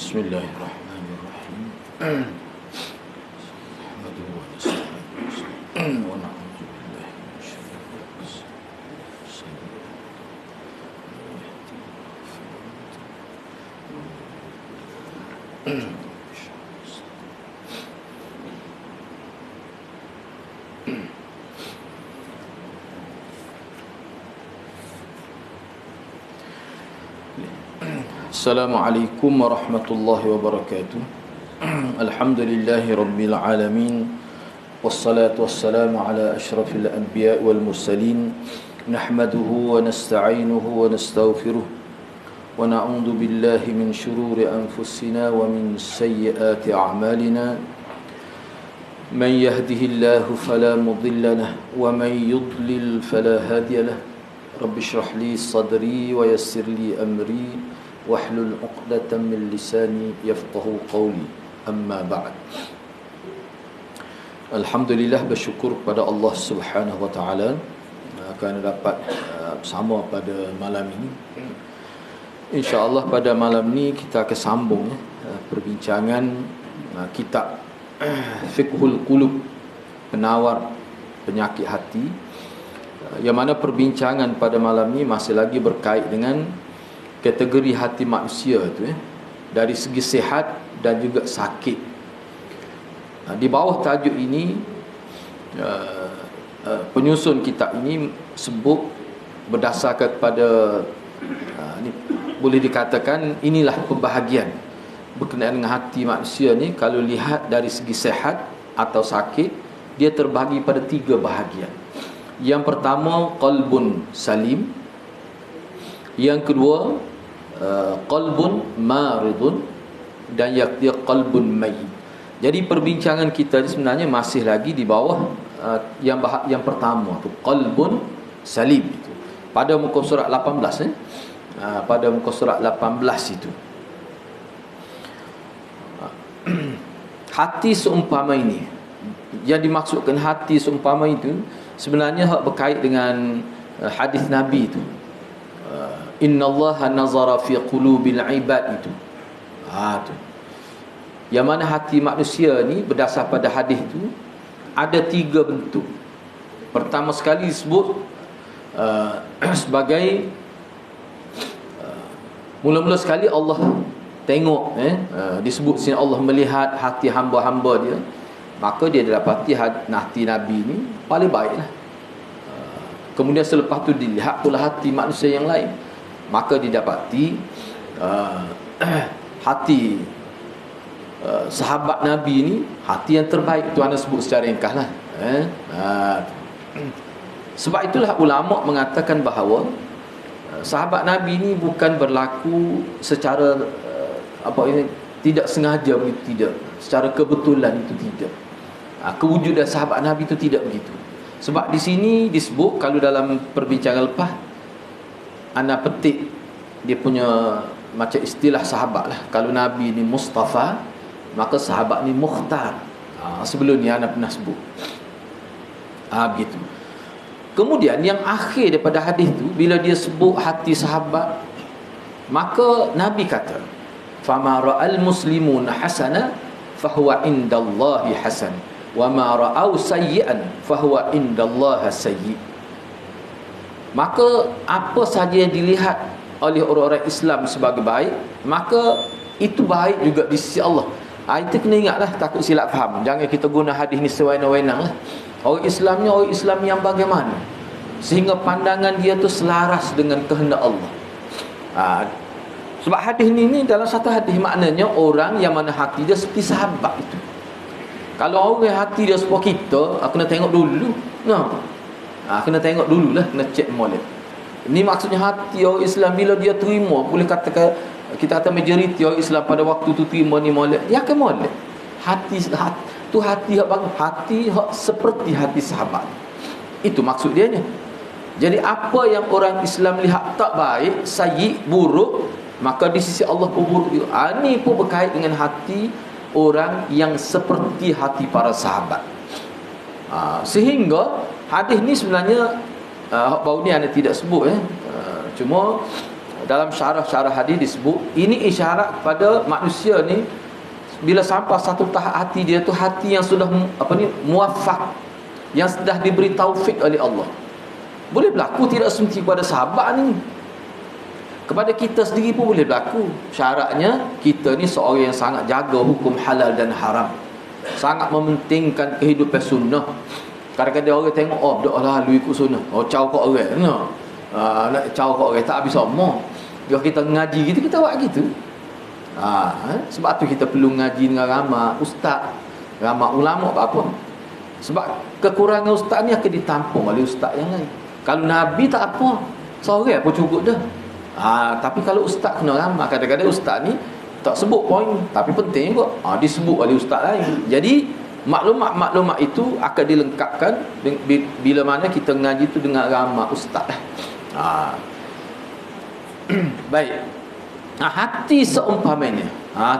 Bismillahirrahmanirrahim. Nahmaduhu wa nasta'inuhu wa na'udzu billahi min syururi anfusina wa min Assalamualaikum warahmatullahi wabarakatuh. Alhamdulillahi rabbil alamin. Wassalatu wassalamu ala asyrafil anbiya wal mursalin. Nahmaduhu wa nasta'inuhu wa nastaghfiruh. Wa na'udzu billahi min shururi anfusina wa min sayyiati a'malina. Man yahdihillahu fala mudilla lahu wa man yudlil fala hadiya lahu. Rabbi shrah li sadri wa yassir li amri wahlul 'uqdatam min lisani yafqahu qawli. Amma ba'd. Alhamdulillah, bersyukur kepada Allah Subhanahu wa taala kerana dapat bersama pada malam ini. Insya-Allah pada malam ni kita akan sambung perbincangan kitab Fiqhul Qulub, penawar penyakit hati, yang mana perbincangan pada malam ni masih lagi berkait dengan kategori hati manusia tu, dari segi sihat dan juga sakit. Di bawah tajuk ini, penyusun kitab ini sebut berdasarkan kepada ni, boleh dikatakan inilah pembahagian berkenaan dengan hati manusia ni. Kalau lihat dari segi sihat atau sakit, dia terbahagi pada 3 bahagian. Yang pertama, qalbun salim. Yang kedua, qalbun maridun. Dan yang ketiga, qalbun mayyit. Jadi perbincangan kita ni sebenarnya masih lagi di bawah yang pertama tu, qalbun salim itu. Pada muka surat 18 pada muka surat 18 itu. Hati seumpama ini, yang dimaksudkan hati seumpama itu sebenarnya berkait dengan hadis Nabi itu. Innallaha nazara fi qulubil ibad itu. Tu. Yang mana hati manusia ni berdasar pada hadis itu ada 3 bentuk. Pertama sekali disebut sebagai mula-mula sekali Allah tengok, disebut sini Allah melihat hati hamba-hamba dia, maka dia dapati hati Nabi ni paling baiklah. Kemudian selepas tu dilihat pula hati manusia yang lain, maka didapati hati sahabat Nabi ni hati yang terbaik. Tuan sebut secara ringkas lah. Sebab itulah ulama mengatakan bahawa sahabat Nabi ni bukan berlaku secara tidak sengaja begitu, tidak. Secara kebetulan itu tidak. Kewujudan sahabat Nabi itu tidak begitu. Sebab di sini disebut, kalau dalam perbincangan lepas ana petik dia punya macam istilah sahabat lah. Kalau Nabi ni Mustafa, maka sahabat ni Mukhtar. Sebelum ni ana pernah sebut. Begitu. Kemudian yang akhir daripada hadis tu, bila dia sebut hati sahabat, maka Nabi kata, fama ra'al muslimun hasana fahuwa indallahi hasan wa ma ra'au sayyi'an fahuwa indallahi sayyi'. Maka apa saja yang dilihat oleh orang-orang Islam sebagai baik, maka itu baik juga di sisi Allah. Itu kena ingatlah, takut silap faham. Jangan kita guna hadis ni sewenang-wenang lah. Orang Islamnya orang Islam yang bagaimana, sehingga pandangan dia tu selaras dengan kehendak Allah. Sebab hadis ni dalam satu hadis maknanya orang yang mana hati dia seperti sahabat itu. Kalau orang hati dia seperti kita, kena tengok dulu. Kena tengok dululah, kena cek molek. Ini maksudnya hati orang Islam bila dia terima, boleh katakan, kita kata majoriti orang Islam pada waktu tu terima ni molek, dia akan molek. Hati tu hati hak bagus, hati hak seperti hati sahabat. Itu maksud dia nya. Jadi apa yang orang Islam lihat tak baik, sayyi, buruk, maka di sisi Allah pun buruk juga. Ini pun berkait dengan hati orang yang seperti hati para sahabat. Sehingga hadis ni sebenarnya baru ni anda tidak sebut, cuma dalam syarah-syarah hadis disebut ini isyarat kepada manusia ni bila sampai satu tahap hati dia tu hati yang sudah muwaffaq, yang sudah diberi taufik oleh Allah. Boleh berlaku tidak semesti kepada sahabat ni, kepada kita sendiri pun boleh berlaku. Syaratnya kita ni seorang yang sangat jaga hukum halal dan haram, sangat mementingkan kehidupan sunnah. Kadang-kadang orang tengok, oh dak lah lu ikut sunnah, oh caw kat orang no. Nak caw kat orang tak habis omong. Kalau kita ngaji gitu kita buat gitu. Sebab tu kita perlu ngaji dengan ramai ustaz, ramai ulama apa. Sebab kekurangan ustaz ni akan ditampung oleh ustaz yang lain. Kalau Nabi tak apa, seorang pun cukup dah. Tapi kalau ustaz kena ramai, kadang-kadang ustaz ni tak sebut poin tapi penting juga. Disebut oleh ustaz lain. Jadi maklumat-maklumat itu akan dilengkapkan bila mana kita ngaji tu dengan ramai ustaz. Baik. Hati seumpamanya.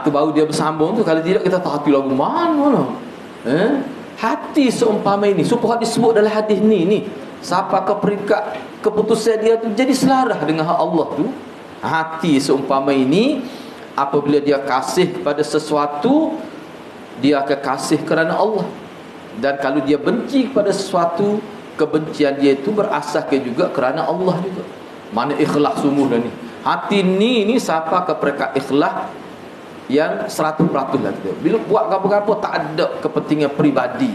Tu baru dia bersambung tu. Kalau tidak kita tak hati lagu mana. Hati seumpama ini. Supaya disebut dalam hadis ni. Siapa ke peringkat keputusan dia tu jadi selaras dengan Allah tu. Hati seumpama ini, apabila dia kasih kepada sesuatu, dia akan kasih kerana Allah. Dan kalau dia benci kepada sesuatu, kebencian dia itu berasaskan juga kerana Allah juga. Mana ikhlas sungguh dah ni. Hati ni siapa ke peringkat ikhlas yang 100% lah tu. Bila buat apa-apa tak ada kepentingan peribadi.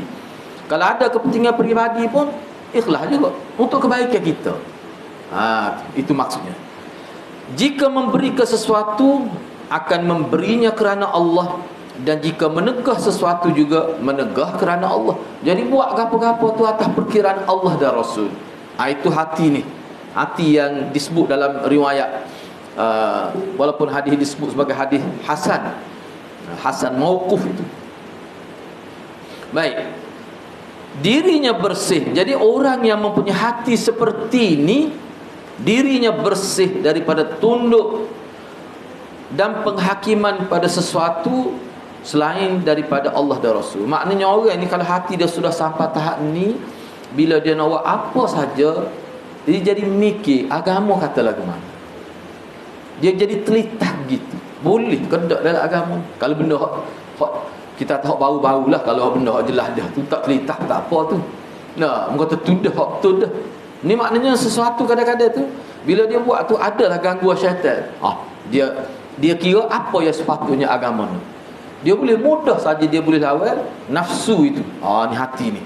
Kalau ada kepentingan peribadi pun ikhlas juga untuk kebaikan kita. Itu maksudnya. Jika memberi ke sesuatu akan memberinya kerana Allah, dan jika menegah sesuatu juga menegah kerana Allah. Jadi buat apa-apa tu atas perkiraan Allah dan Rasul. Itu hati ni. Hati yang disebut dalam riwayat, walaupun hadis disebut sebagai hadis hasan mauquf itu. Baik. Dirinya bersih. Jadi orang yang mempunyai hati seperti ini, dirinya bersih daripada tunduk dan penghakiman pada sesuatu selain daripada Allah dan Rasul. Maknanya orang ni kalau hati dia sudah sampai tahap ni, bila dia nak buat apa saja, dia jadi mikir agama kata lagu mana. Dia jadi telitah gitu. Boleh kedak dalam agama. Kalau benda kita tahu baru-baru lah. Kalau benda jelas dah tu tak telitah tak apa tu. Muka tu dah hak tu dah. Ni maknanya sesuatu kadang-kadang tu bila dia buat tu adalah gangguan syaitan. Dia kira apa yang sepatutnya agama ni. Dia boleh mudah saja dia boleh lawan nafsu itu. Ni hati ni.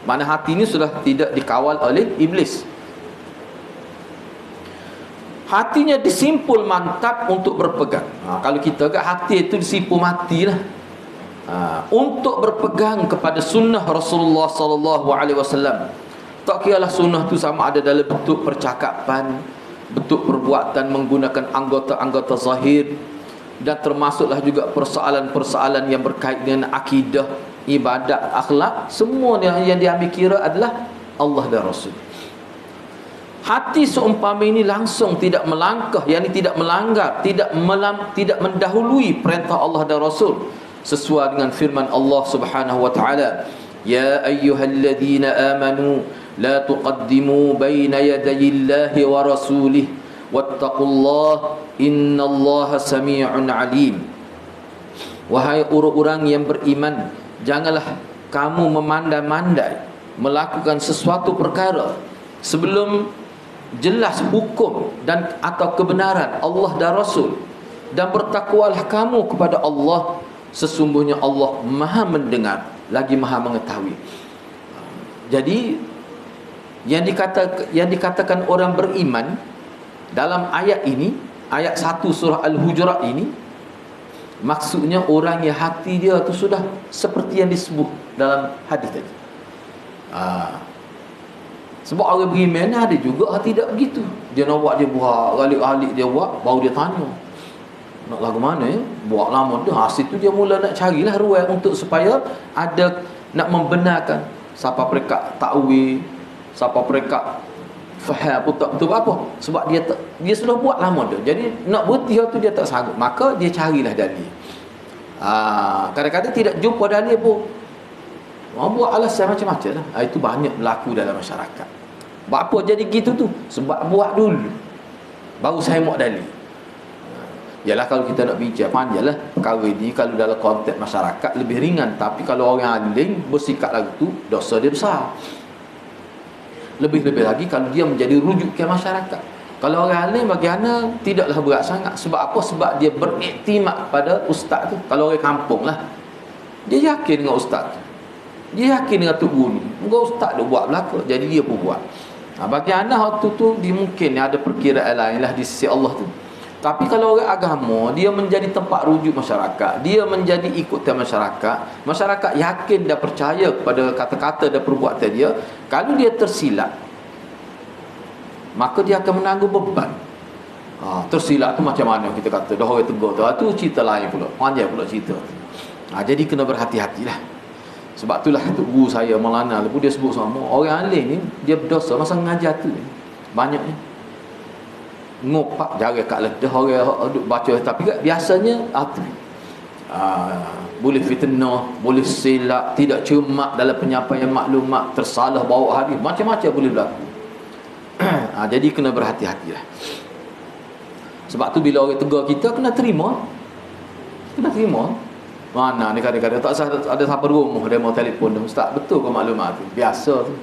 Mana hati ni sudah tidak dikawal oleh iblis. Hatinya disimpul mantap untuk berpegang. Kalau kita kat hati itu disimpul matilah. Untuk berpegang kepada sunnah Rasulullah sallallahu alaihi wasallam. Tak kiralah sunnah tu sama ada dalam bentuk percakapan, bentuk perbuatan menggunakan anggota-anggota zahir, dan termasuklah juga persoalan-persoalan yang berkait dengan akidah, ibadat, akhlak. Semua yang diambil kira adalah Allah dan Rasul. Hati seumpama ini langsung tidak melangkah, yakni tidak melanggar, tidak mendahului perintah Allah dan Rasul, sesuai dengan firman Allah Subhanahu wa taala, ya ayyuhalladzina amanu la tuqaddimu baina yadayillahi wa rasulih wattaqullaha innallaha samii'un alim. Wahai orang-orang yang beriman, janganlah kamu memandai-mandai melakukan sesuatu perkara sebelum jelas hukum dan atau kebenaran Allah dan Rasul, dan bertakwalah kamu kepada Allah, sesungguhnya Allah Maha mendengar lagi Maha mengetahui. Jadi yang dikatakan orang beriman dalam ayat ini, ayat 1 surah Al-Hujurat ini, maksudnya orang yang hati dia tu sudah seperti yang disebut dalam hadis tadi. Sebab orang beriman ada juga tidak begitu. Dia nak buat, dia buat, alik-alik dia buat, baru dia tanya, nak lagu mana ya? Buat lama dah. Hasil tu dia mula nak carilah ruang untuk supaya ada, nak membenarkan siapa mereka takwil, siapa mereka faham pun tak betul apa. Sebab dia sudah buat lama dah. Jadi nak berhenti tu dia tak sanggup. Maka dia carilah dalil. Kadang-kadang tidak jumpa dalil pun, buat alasan macam-macam lah. Itu banyak berlaku dalam masyarakat. Apa jadi gitu tu? Sebab buat dulu. baru saya mau dalil. Yalah, kalau kita nak bincang panjanglah perkara ini, kalau dalam konteks masyarakat lebih ringan, tapi kalau orang alim bersikap lagu tu, dosa dia besar. Lebih-lebih lagi kalau dia menjadi rujukan masyarakat. Kalau orang alim bagaimana tidaklah berat sangat. Sebab apa? Sebab dia beriktimat pada ustaz tu. Kalau orang kampung lah, dia yakin dengan ustaz tu, dia yakin dengan tok guru ni. Moga ustaz dia buat belaka, jadi dia pun buat. Bagi anak waktu tu dia mungkin ada perkiraan lain lah di sisi Allah tu. Tapi kalau orang agama, dia menjadi tempat rujuk masyarakat, dia menjadi ikutan masyarakat, masyarakat yakin dan percaya kepada kata-kata dan perbuatan dia. Kalau dia tersilap, maka dia akan menanggung beban. Tersilap tu macam mana kita kata, dah orang tegur tu, tu cerita lain pula, panjang pula cerita. Jadi kena berhati-hatilah. Sebab itulah Tok Guru saya Maulana lepas dia sebut sama orang alim ni, dia berdosa masa mengajar tu banyaknya ngopak jaga kat ledah orang duk baca, tapi biasanya boleh fitnah, boleh silap, tidak cermat dalam penyampaian maklumat, tersalah bawa hadis, macam-macam boleh berlaku. Jadi kena berhati-hatilah. Sebab tu bila orang tegur kita, kena terima. Mana ni kadang-kadang tak ada siapa rumah dia mau telefon dah, ustaz betul ke maklumat tu? Biasa tu.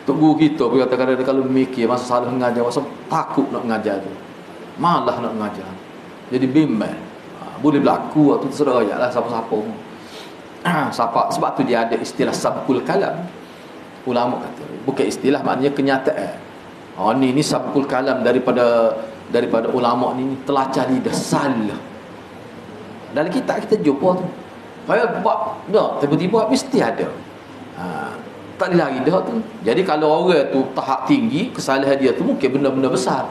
Tok Guru kita pun kadang-kadang kalau mikir masa salah mengajar, masa takut nak mengajar tu, malah nak mengajar, jadi bimbang. Boleh berlaku waktu terserah lah siapa-siapa. Sebab tu dia ada istilah sabkul kalam. Ulama kata bukan istilah, maknanya kenyataan. Ni sabkul kalam daripada ulama ni telacah lidah, salah. Dalam kitab kita jumpa tu, saya buat dah tiba-tiba mesti ada. Tak boleh lari dah tu. Jadi kalau orang tu tahap tinggi, kesalahan dia tu mungkin benda-benda besar.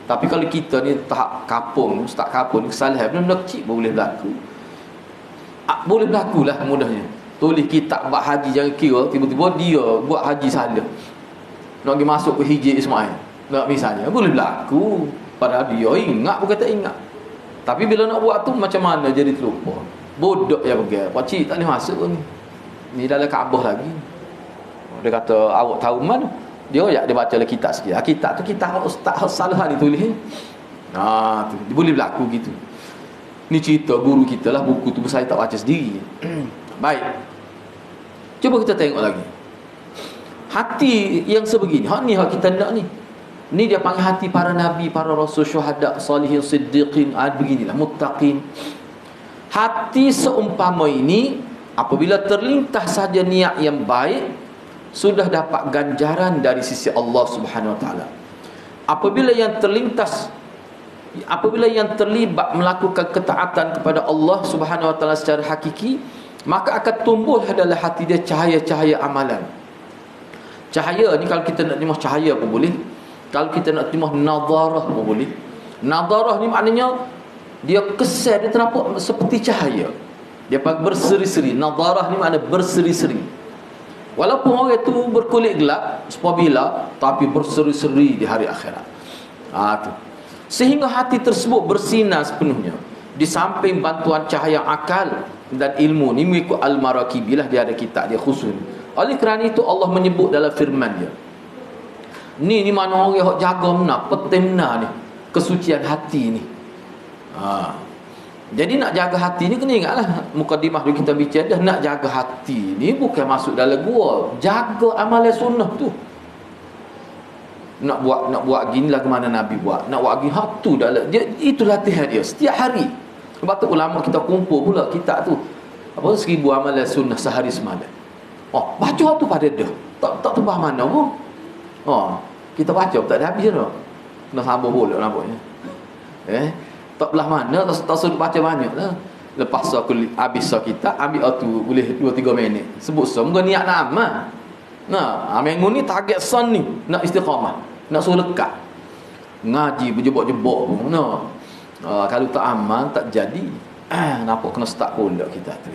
Tapi kalau kita ni tahap kapung, ustaz kapung, kesalahan benda-benda kecil boleh berlaku. Boleh berlaku lah mudahnya. Tulis kitab buat haji, jangan kira tiba-tiba dia buat haji salah, nak pergi masuk ke Hijri Ismail, nak misalnya, boleh berlaku. Padahal dia ingat bukan tak ingat. Tapi bila nak buat tu macam mana jadi terlupa. Bodoh ya pergi. Pakcik tak boleh masuk ni. Ni dalam Kaabah lagi. Dia kata awak tahu mana? Dia baca lah kitab sikit. Kitab tu kitab ustaz salah ni tulis. Tu boleh berlaku gitu. Ni cerita guru kita lah, buku tu saya tak baca sendiri. Baik. Cuba kita tengok lagi. Hati yang sebegini, ni kita nak ni. Ni dia panggil hati para nabi, para rasul, syuhada, salihin, siddiqin, beginilah, muttaqin. Hati seumpama ini apabila terlintas saja niat yang baik, sudah dapat ganjaran dari sisi Allah Subhanahu Wa Taala. Apabila yang terlibat melakukan ketaatan kepada Allah Subhanahu Wa Taala secara hakiki, maka akan tumbuh dalam hati dia cahaya-cahaya amalan. Cahaya ni kalau kita nak terima cahaya pun boleh, kalau kita nak terima nadarah pun boleh. Nadarah ni maknanya dia kesan, dia ternampak seperti cahaya, dia berseri-seri. Nadarah ni makna berseri-seri. Walaupun orang itu berkulit gelap apabila, tapi berseri-seri di hari akhirat. Tu. Sehingga hati tersebut bersinar sepenuhnya. Di samping bantuan cahaya akal dan ilmu ni mengikut Al-Maraqibi lah, dia ada kitab dia khusus. Oleh kerana itu Allah menyebut dalam firman dia. Ni mana orang yang jaga benar, penting benar ni kesucian hati ni. Jadi nak jaga hati ni kena ingatlah mukadimah dulu kita bincang dah, nak jaga hati ni bukan masuk dalam gua, jaga amalan sunnah tu. Nak buat gini lah ke mana Nabi buat, nak buat gini tu dalam dia, itu latihan dia setiap hari. Sebab tu ulama kita kumpul pula kitab tu, 1000 amalan sunnah sehari semalam. Baca tu pada dah tak tebah mana pun. Kita baca tak ada habis dah, kena sambung pula nampaknya. Tak belah mana, tak suruh baca banyak lah. Lepas tu aku habis kita ambil tu boleh 2-3 minit sebut semua niat nak amal. Minggu ni target son ni nak istiqamah, nak suruh lekat ngaji berjebak-jebak pun. Kalau tak amal tak jadi. Nampak kena start pula kita tu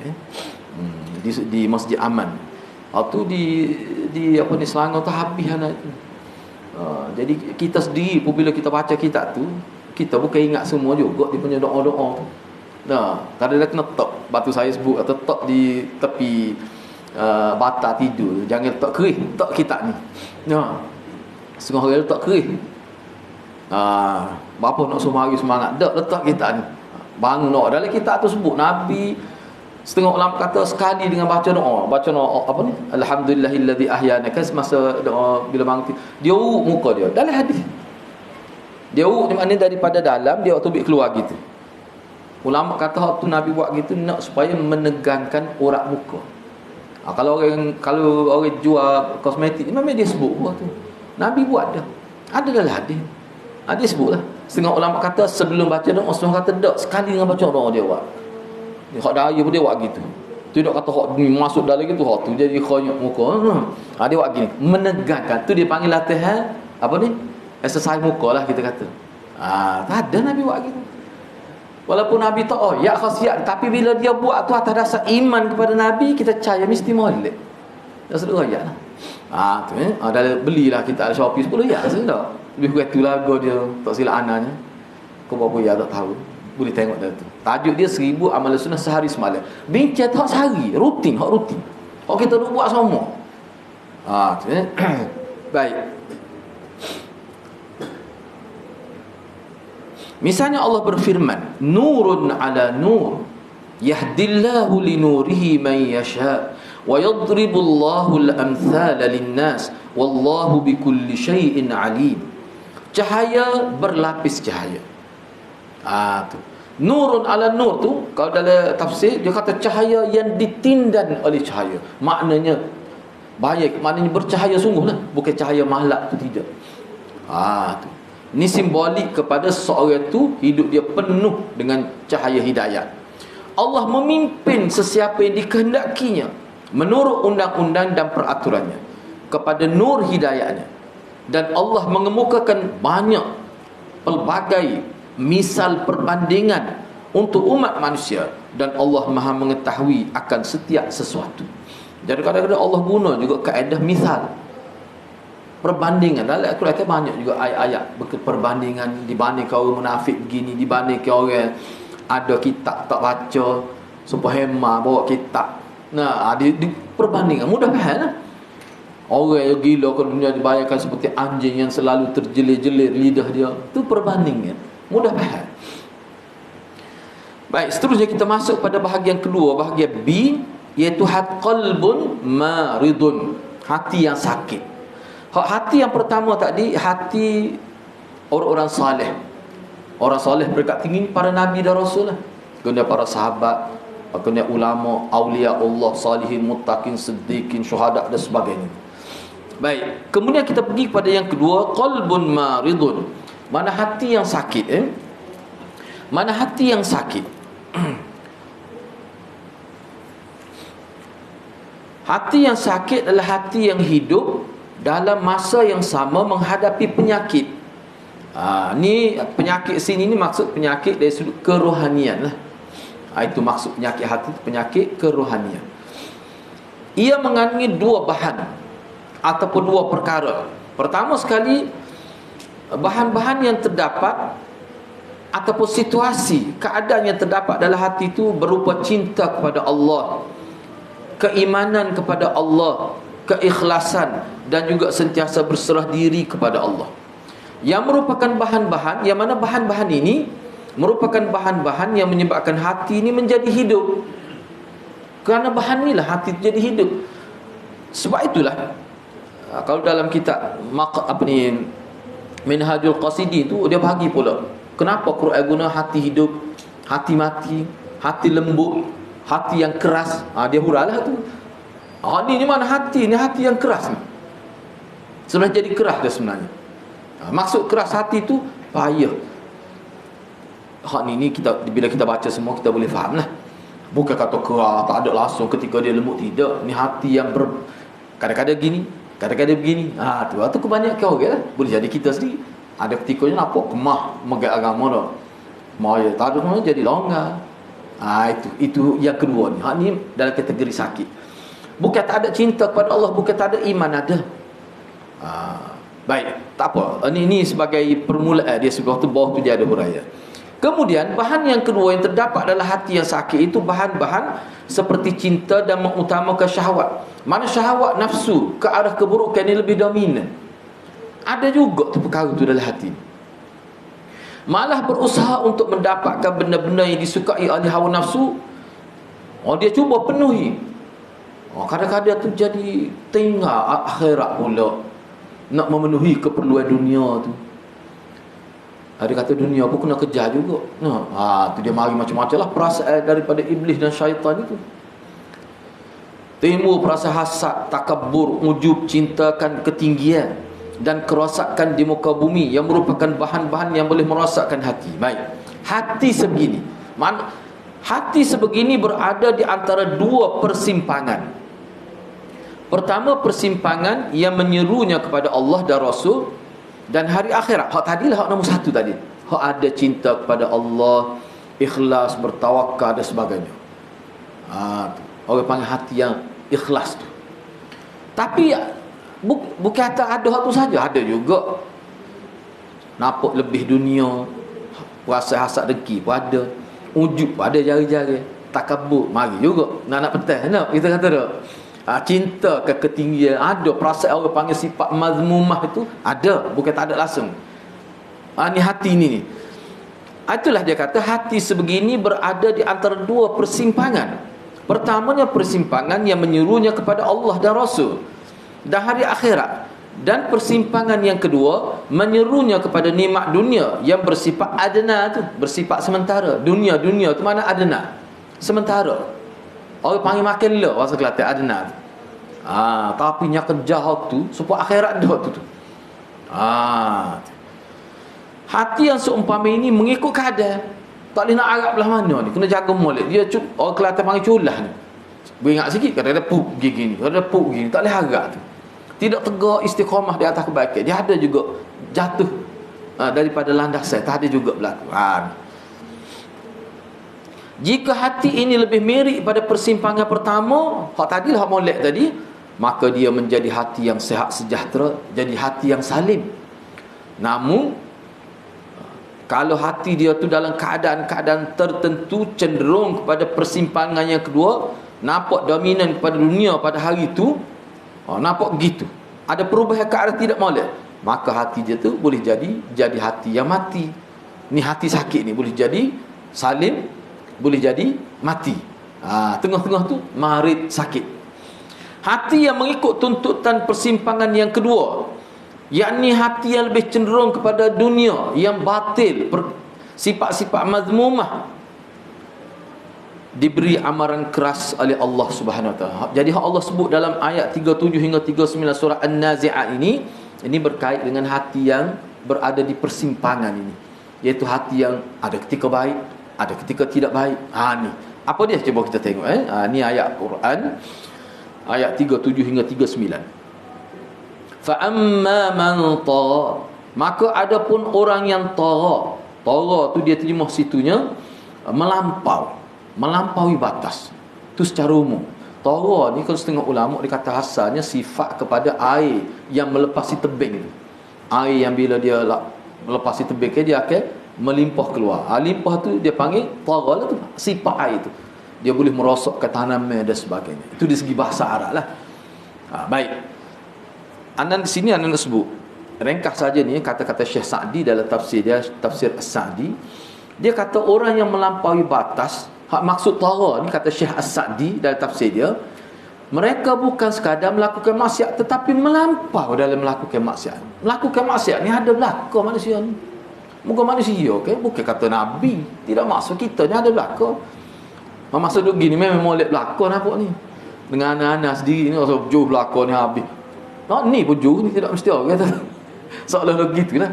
di Masjid Aman. Tu di apa ni Selangor tu habis anak tu. Jadi kita sendiri pun bila kita baca kitab tu, kita bukan ingat semua juga dia punya doa-doa tu. Kadang-kadang kena tok. Batu saya sebut atau tok di tepi bata tidur, jangan letak kerih tok kitab ni. Setengah orang letak kerih. Bapa nak suruh mari semangat. Tak letak kita ni. Bangun doa. Dalam kitab tu sebut Nabi setengah ulama kata sekali dengan baca doa apa ni? Alhamdulillahilladzi ahyana, kan semasa doa bila bangun dia urut muka dia. Dalam hadis. Dia urut ni maknanya daripada dalam dia waktu keluar gitu. Ulama kata waktu Nabi buat gitu nak supaya menegangkan urat muka. Kalau orang jual kosmetik memang dia sebut buat tu. Nabi buat dah. Ada dalam hadis. Dia sebutlah. Setengah ulama kata sebelum baca doa, setengah kata tak, sekali dengan baca doa dia buat. Dia hak daya pun dia buat gitu. Tidak kata hak masuk dalam gitu, hak tu jadi khayuk muka. Dia buat gini, menegangkan. Tu dia panggil latihan apa ni? Exercise muka lah kita kata. Tak ada Nabi buat gitu. Walaupun Nabi tak ya khasiat, tapi bila dia buat tu atas dasar iman kepada Nabi, kita percaya mesti molek. Dah sedar ayat lah. Tu dah belilah kita Shopee 10 ya sudah. Lebih kurang itulah harga dia, tak silap ananya. Kau berapa ya tak tahu. Boleh tengok dah tu. Tajuk dia 1000 amalan sunnah sehari semalam. Bincang hak sehari, rutin, hak rutin. Hak kita nak buat semua. Baik. Misalnya Allah berfirman, nurun ala nur, yahdillahu li nurihi man yasha, wa yadribullahu al-amthala lin-nas, wallahu bikulli syai'in alim. Cahaya berlapis cahaya. Tu. Nurun ala nur tu, kalau dalam tafsir dia kata cahaya yang ditindan oleh cahaya. Maknanya baik, maknanya bercahaya sungguhlah, bukan cahaya mahlak tu tidak. Tu. Ini simbolik kepada seorang itu hidup dia penuh dengan cahaya hidayah. Allah memimpin sesiapa yang dikehendakinya menurut undang-undang dan peraturannya kepada nur hidayahnya. Dan Allah mengemukakan banyak pelbagai misal perbandingan untuk umat manusia, dan Allah Maha mengetahui akan setiap sesuatu. Jadi kadang-kadang Allah guna juga kaedah misal, perbandingan. Dalam Al-Quran banyak juga ayat-ayat perbandingan, dibandingkan orang munafik begini, dibandingkan orang ada kitab tak baca, superhema bawa kitab. Di perbandingan mudah faham lah. Orang yang gila kalau dunia dibayangkan seperti anjing yang selalu terjelir-jelir lidah dia. Itu perbandingan, mudah faham. Baik, seterusnya kita masuk pada bahagian kedua, bahagian B, iaitu qalbun maridun, hati yang sakit. Hati yang pertama tadi, hati orang-orang saleh. Orang saleh berkat tinggi para nabi dan rasul lah. Kemudian para sahabat, kemudian ulama, awliya Allah, salihin, muttaqin, siddiqin, syuhada dan sebagainya. Baik, kemudian kita pergi kepada yang kedua, qalbun maridun. Mana hati yang sakit, Mana hati yang sakit? Hati yang sakit adalah hati yang hidup dalam masa yang sama menghadapi penyakit. Ni penyakit sini ni maksud penyakit dari sudut kerohanian lah. Itu maksud penyakit hati, penyakit kerohanian. Ia mengandungi dua bahan ataupun dua perkara. Pertama sekali, bahan-bahan yang terdapat ataupun situasi, keadaan yang terdapat dalam hati itu berupa cinta kepada Allah, keimanan kepada Allah, keikhlasan, dan juga sentiasa berserah diri kepada Allah. Yang merupakan bahan-bahan, yang mana bahan-bahan ini merupakan bahan-bahan yang menyebabkan hati ini menjadi hidup. Kerana bahan inilah hati itu jadi hidup. Sebab itulah kalau dalam kitab Minhajul Qasidin tu dia bahagi pula kenapa Quran guna hati hidup, hati mati, hati lembut, hati yang keras. Dia hurailah tu. Ni mana hati? Ni hati yang keras ni. Sebenarnya jadi keras dia sebenarnya. Maksud keras hati tu payah. Ni kita bila kita baca semua kita boleh faham lah. Bukan kata keras tak ada langsung ketika dia lembut, tidak. Ni hati yang kadang-kadang gini, kadang-kadang begini. Tu kebanyakan orang lah. Boleh jadi kita sendiri. Ada ketikanya nampak kemah megat agama dah. Maya tak ada mana jadi longgar. Itu yang kedua ni. Ni dalam kategori sakit. Bukan tak ada cinta kepada Allah, bukan tak ada iman, ada. Baik, tak apa. Ini sebagai permulaan dia sebelah tu, bawah tu dia ada huraian. Kemudian bahan yang kedua yang terdapat dalam hati yang sakit itu bahan-bahan seperti cinta dan mengutamakan syahwat. Mana syahwat nafsu ke arah keburukan ini lebih dominan. Ada juga tu perkara tu dalam hati. malah berusaha untuk mendapatkan benda-benda yang disukai oleh hawa nafsu. Dia cuba penuhi. Kadang-kadang tu jadi tinggal akhirat pula, nak memenuhi keperluan dunia tu. Ada kata dunia pun kena kejar juga. Tu dia mari macam-macam lah perasaan daripada iblis dan syaitan itu. Timbul perasaan hasad, takabur, ujub, cintakan ketinggian dan kerosakan di muka bumi yang merupakan bahan-bahan yang boleh merosakkan hati. Baik, hati sebegini, hati sebegini berada di antara dua persimpangan. Pertama, persimpangan yang menyerunya kepada Allah dan Rasul dan hari akhirat. Hak tadilah hak nombor satu tadi. Hak ada cinta kepada Allah, ikhlas, bertawakal dan sebagainya. Orang panggil hati yang ikhlas tu. Tapi bukan kata ada hak tu saja, ada juga nampak lebih dunia, rasa hasad dengki pun ada, ujub pun ada, jari-jari, takabur mari juga nak petas nak kita kata dak. Cinta ke ketinggian ada, perasaan orang panggil sifat mazmumah itu ada, bukan tak ada langsung. Ni hati ni. Itulah dia kata hati sebegini berada di antara dua persimpangan. Pertamanya persimpangan yang menyuruhnya kepada Allah dan Rasul dan hari akhirat, dan persimpangan yang kedua menyerunya kepada nikmat dunia yang bersifat adna tu, bersifat sementara. Dunia tu mana adna? Sementara. Orang panggil makan le bahasa Kelantan adna tu. Tapi nya kejar tu supaya akhirat dah tu. Hati yang seumpama ini mengikut keadaan, tak boleh nak Arab belah mana ni, kena jaga molek. Dia orang Kelantan panggil culah ni. Beringat sikit kadang-kadang puk gini, kadang-kadang puk gini, tak boleh harap tu. Tidak tegak istiqamah di atas kebaikan. Dia ada juga jatuh daripada landasan, tak ada juga berlaku. Jika hati ini lebih mirip pada persimpangan pertama, hak tadilah hak molek tadi, maka dia menjadi hati yang sihat sejahtera, jadi hati yang salim. Namun kalau hati dia tu dalam keadaan-keadaan tertentu cenderung kepada persimpangan yang kedua, nampak dominan kepada dunia pada hari itu, nampak begitu, ada perubahan keadaan tidak molek, maka hati dia tu boleh jadi hati yang mati. Ni hati sakit ni boleh jadi salim, boleh jadi mati. Tengah-tengah tu marid sakit. Hati yang mengikut tuntutan persimpangan yang kedua, yakni hati yang lebih cenderung kepada dunia yang batil, sifat-sifat mazmumah, diberi amaran keras oleh Allah Subhanahu Wa Taala. Jadi Allah sebut dalam ayat 37 hingga 39 surah An-Nazi'at ini berkait dengan hati yang berada di persimpangan ini, iaitu hati yang ada ketika baik, ada ketika tidak baik. Ni apa dia, cuba kita tengok. Ni ayat Quran ayat 37 hingga 39. Fa amma man tagha, maka adapun orang yang tagha tu dia terjemah situnya melampaui batas. Tu secara umum. Tagha ni kalau setengah ulama dia kata asalnya sifat kepada air yang melepasi tebing itu. Air yang bila dia melepasi tebing dia akan melimpah keluar. Limpah tu dia panggil tagha lah tu, sifat air tu. Dia boleh merosakkan tanaman dan sebagainya. Itu dari segi bahasa Arab lah. Baik. Anda di sini anda nak sebut ringkas saja ni kata-kata Syekh Sa'di dalam tafsir dia, tafsir As-Sa'di. Dia kata orang yang melampaui batas, maksud tagha ni kata Syekh As-Sa'di dalam tafsir dia, mereka bukan sekadar melakukan maksiat tetapi melampau dalam melakukan maksiat. Melakukan maksiat ni ada belaka manusia ni. Bukan manusia, okay? Bukan kata Nabi. Tidak maksud kita ni ada belaka. Maksud gini memang molek belaka nampak ni. Dengan anak-anak sendiri ni rasa jauh belaka ni habis. Ni pun jauh ni tidak mesti orang kata. Seolah-olah gitulah.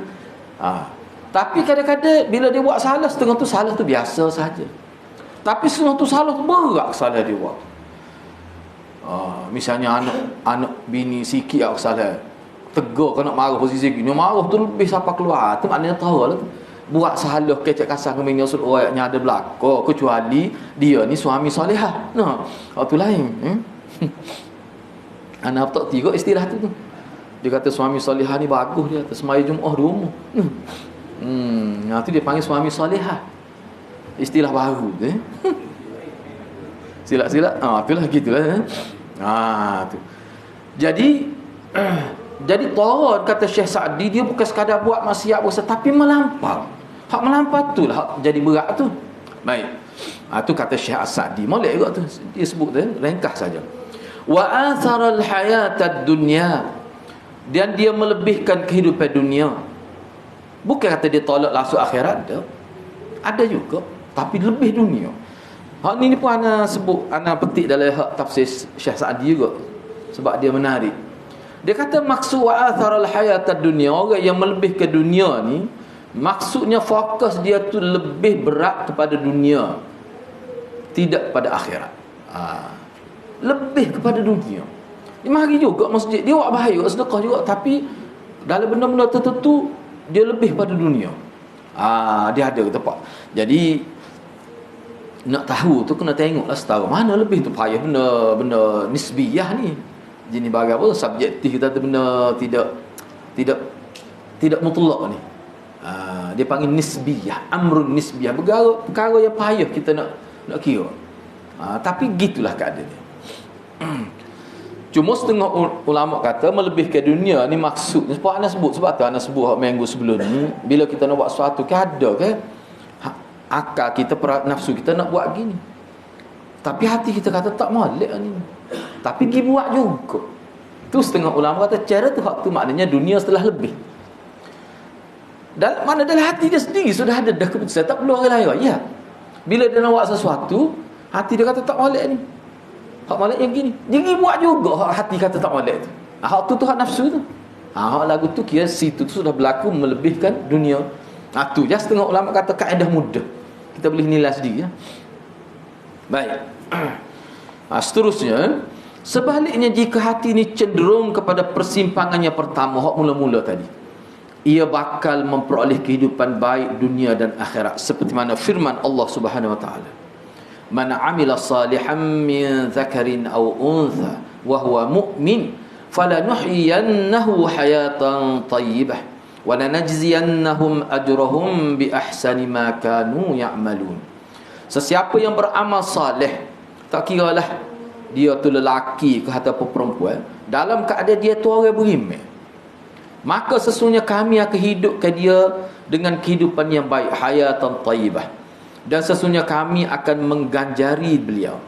Tapi kadang-kadang bila dia buat salah, setengah tu salah tu biasa saja. Tapi setengah tu salah tu berat salah dia buat. Misalnya anak bini sikit aku salah, tegur kau nak marah posisi gini, marah tu lebih siapa keluar tu maknanya tahu lah tu. Buat salah kecek kasar ke bini usul ayatnya ada belaka, kecuali dia ni suami solehah. Waktu lain. Anak tak tiga istilah tu. Dia kata suami solehah ni bagus, dia kata semaya Jumaat di rumah. Tu dia panggil suami solehah. Istilah baru tu. Silap-silap. Itulah gitulah. Tu. Jadi tagha kata Syekh Sa'di, dia bukan sekadar buat maksiat besar tapi melampau. Hak melampau tu lah hak jadi berat tu. Baik. Tu kata Syekh As-Sa'di. Molek juga tu. Dia sebut tu, ringkas saja. Wa atharal hayatad dunya. Dan dia melebihkan kehidupan dunia. Bukan kata dia tolak masuk akhirat dah. Ada juga, tapi lebih dunia. Hak ni pun ana sebut, ana petik dalam hak tafsir Syekh Sa'di juga. Sebab dia menarik. Dia kata maksud wa atharal hayatad dunya, orang yang melebihkan dunia ni, maksudnya fokus dia tu lebih berat kepada dunia, tidak pada akhirat. Lebih kepada dunia. Dia mari juga masjid, dia buat bahaya, sedekah juga, tapi dalam benda-benda tertentu dia lebih pada dunia. Dia ada tempat. Jadi nak tahu tu kena tengoklah setara mana lebih tu payah benda nisbiyah ni. Jenis barang apa subjektif kita tu benda tidak mutlak ni. Dia panggil nisbiyah, amrun nisbiyah, perkara yang payah kita nak kira. Tapi gitulah keadaannya. Cuma setengah ulama kata melebihkan dunia ni maksudnya sebab ana sebut minggu sebelum ni, bila kita nak buat sesuatu ada ke akal kita, nafsu kita nak buat gini, tapi hati kita kata tak molek ni, tapi pergi buat juga. Tu setengah ulama kata cara tu hak tu maknanya dunia setelah lebih. Dan mana dalam hati dia sendiri sudah ada dah keputusan, tak perlu orang lain. Ya. Bila dia nak buat sesuatu, hati dia kata tak molek ni. Hak molek yang gini. Dia pergi buat juga hak hati kata tak molek tu. Hak tu hak nafsu tu. Hak lagu tu kira situ tu sudah berlaku melebihkan dunia. Tu je setengah ulama kata kaedah mudah. Kita boleh nilai sendiri ya. Baik. Seterusnya, sebaliknya jika hati ni cenderung kepada persimpangannya pertama, hak mula-mula tadi, ia bakal memperoleh kehidupan baik dunia dan akhirat, seperti mana firman Allah Subhanahu wa taala, man amila salihan min dzakarin aw untha wa huwa mu'min falanuhyiyannahu hayatan thayyibah wa lanajziyannahum ajrahum bi ahsani ma kanu ya'malun. Sesiapa yang beramal saleh, tak kiralah dia tu lelaki ke ataupun perempuan, dalam keadaan dia tu orang beriman, maka sesungguhnya kami akan hidupkan dia dengan kehidupan yang baik, hayatan thayyibah. Dan sesungguhnya kami akan mengganjari beliau,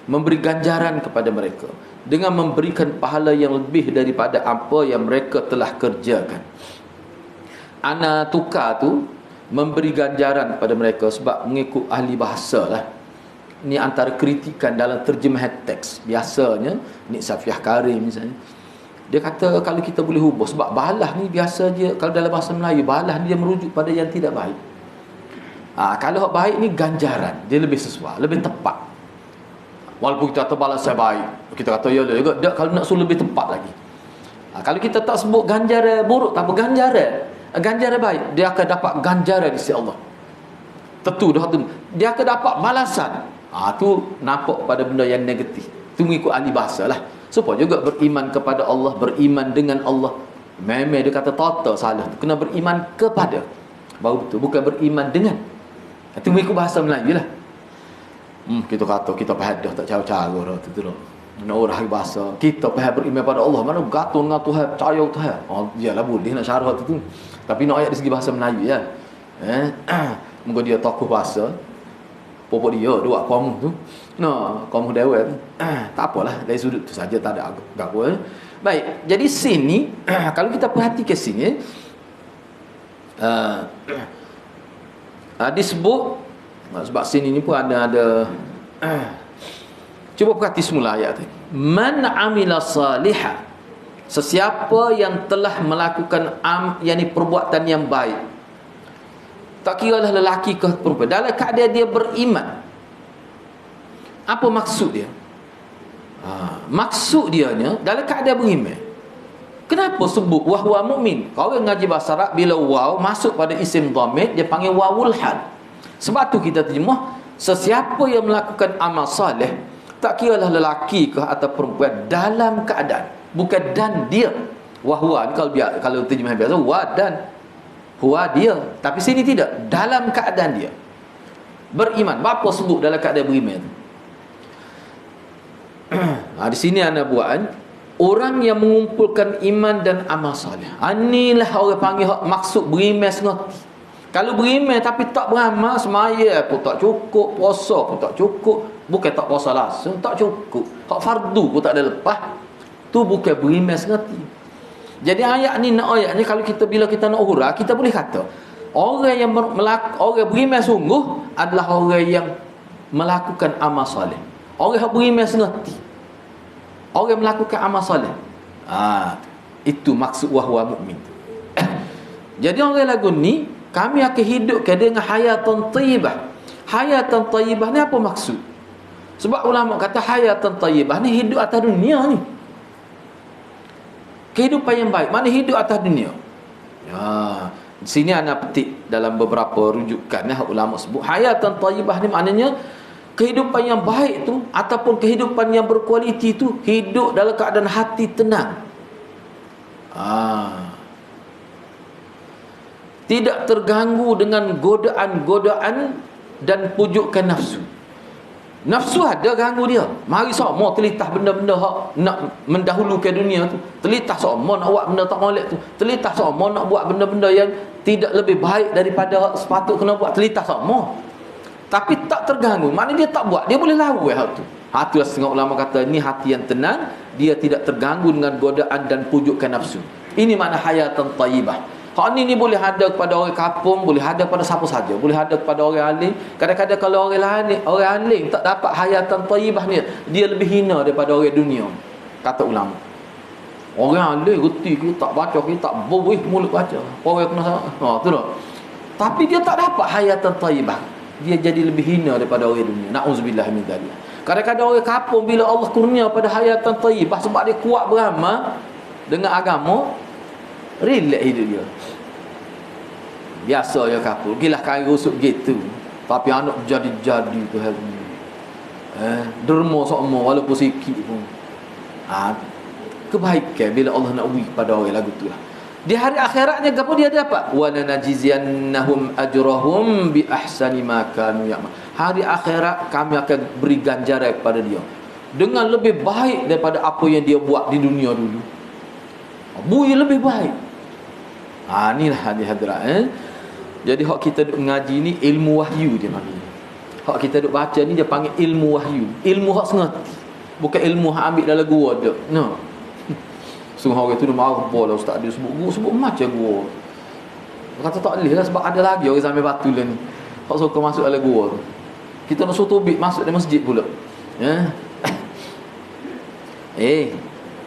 memberi ganjaran kepada mereka dengan memberikan pahala yang lebih daripada apa yang mereka telah kerjakan. Ana tukar tu memberi ganjaran kepada mereka sebab mengikut ahli bahasa lah. Ini antara kritikan dalam terjemahan teks. Biasanya Nik Safiah Karim misalnya, dia kata kalau kita boleh hubung, sebab balah ni biasa je, kalau dalam bahasa Melayu balah ni dia merujuk pada yang tidak baik. Kalau hak baik ni ganjaran, dia lebih sesuai, lebih tepat. Walaupun kita kata balas saya baik, kita kata ya juga, kalau nak suruh lebih tepat lagi. Kalau kita tak sebut ganjaran buruk, tak apa, ganjaran baik, dia akan dapat ganjaran di sisi Allah. Tentu dah tu, dia akan dapat balasan. Tu nampak pada benda yang negatif. Tu mengikut ahli bahasa lah. Supaya juga beriman kepada Allah, beriman dengan Allah. Memang dia kata total salah tu, kena beriman kepada, baru betul, bukan beriman dengan. Itu mengikut bahasa Melayu lah. Kita kata kita faham dah tak cara-cara dah tu dah. Nak orang bahasa kita faham beriman pada Allah, mana bergantung dengan Tuhan, percaya Tuhan. Iyalah boleh nak syarah tu. Tapi nak ayat dari segi bahasa Melayu ya. Moga dia tokoh bahasa. Popok dia buat kaum tu. Kaum dewan tu. Tak apalah, dari sudut tu saja, tak ada apa. Baik, jadi sini kalau kita perhatikan sini disebut, sebab sini ni pun ada cuba perhati semula ayat tu. Man amila salihah, sesiapa yang telah melakukan yakni perbuatan yang baik, tak kiralah lelaki ke perempuan, dalam keadaan dia beriman. Apa maksud dia? Maksud dia nya dalam keadaan beriman. Kenapa sebut wahwa mu'min? Kalau orang ngaji bahasa Arab, bila waw masuk pada isim dhamir, dia panggil wawul hal. Sebab tu kita terjemah, sesiapa yang melakukan amal salih, tak kiralah lelaki ke atau perempuan, dalam keadaan, bukan dan dia. Wahwa kalau terjemah biasa, wa dan huwa dia, tapi sini tidak, dalam keadaan dia beriman. Apa sebut dalam keadaan beriman? Di sini anda buat orang yang mengumpulkan iman dan amal salih. Inilah orang panggil maksud beriman sengerti. Kalau beriman tapi tak beramal, semaya pun tak cukup, puasa pun tak cukup. Bukan tak puasa langsung, tak cukup. Hak fardu pun tak ada lepas. Tu bukan beriman sengerti. Jadi ayat ni nak ayatnya kalau kita bila kita nak hurah, kita boleh kata orang yang orang beriman sungguh adalah orang yang melakukan amal soleh. Orang yang beriman sengerti. Orang yang melakukan amal soleh. Itu maksud wahwa mukmin. Jadi orang lagu ni kami akan hidupkan dengan hayatan tayyibah. Hayatan tayyibah ni apa maksud? Sebab ulama kata hayatan tayyibah ni hidup atas dunia ni. Kehidupan yang baik. Mana hidup atas dunia? Di sini ana petik dalam beberapa rujukan ulama sebut hayatan tayyibah ni maknanya kehidupan yang baik tu ataupun kehidupan yang berkualiti tu hidup dalam keadaan hati tenang. Tidak terganggu dengan godaan-godaan dan pujukan nafsu. Nafsu ada ganggu dia. Mari semua telitah benda-benda hak nak mendahulukan dunia tu. Telitah semua nak buat benda tak molek tu. Telitah semua nak buat benda-benda yang tidak lebih baik daripada sepatut kena buat. Telitah semua. Tapi tak terganggu. Maknanya dia tak buat. Dia boleh lawan hal tu. Itulah setengah ulama kata ni hati yang tenang, dia tidak terganggu dengan godaan dan pujukan nafsu. Ini makna hayatan tayyibah. Hak ni boleh ada kepada orang kampung, boleh ada kepada siapa saja, boleh ada kepada orang alim. Kadang-kadang kalau orang alim tak dapat hayatan tayyibah ni, dia lebih hina daripada orang dunia. Kata ulama. Orang alim reti kita tak baca, kita tak boleh mulut baca. Orang kena tu dah. Tapi dia tak dapat hayatan tayyibah. Dia jadi lebih hina daripada orang dunia. Nauzubillah min dzalik. Kadang-kadang orang kampung bila Allah kurnia pada hayatan tayyibah sebab dia kuat beramal dengan agama, relax hidup dia. Biasa je kapul. Gilah kari rusuk gitu. Tapi anak jadi-jadi tu hari ni. Derma sokmo walaupun sikit pun. Kebaikan bila Allah nak uji pada orang lagu tu lah. Di hari akhiratnya apa dia dapat? Wa lanajziyannahum ajrahum bi ahsani ma kanu ya'mal. Hari akhirat kami akan beri ganjaran kepada dia dengan lebih baik daripada apa yang dia buat di dunia dulu. Bui lebih baik. Inilah hadirat. Jadi hak kita duk mengaji ni ilmu wahyu dia panggil. Hak kita duk baca ni dia panggil ilmu wahyu. Ilmu hak sengerti. Bukan ilmu hak ambil dalam gua dak. No. Sungguh orang tu dia marah bola ustaz dia sebut macam gua. Kata tak boleh lah sebab ada lagi orang sampai batu lah ni. Hak suka masuk dalam gua tu. Kita nak suruh tubik masuk dalam masjid pula.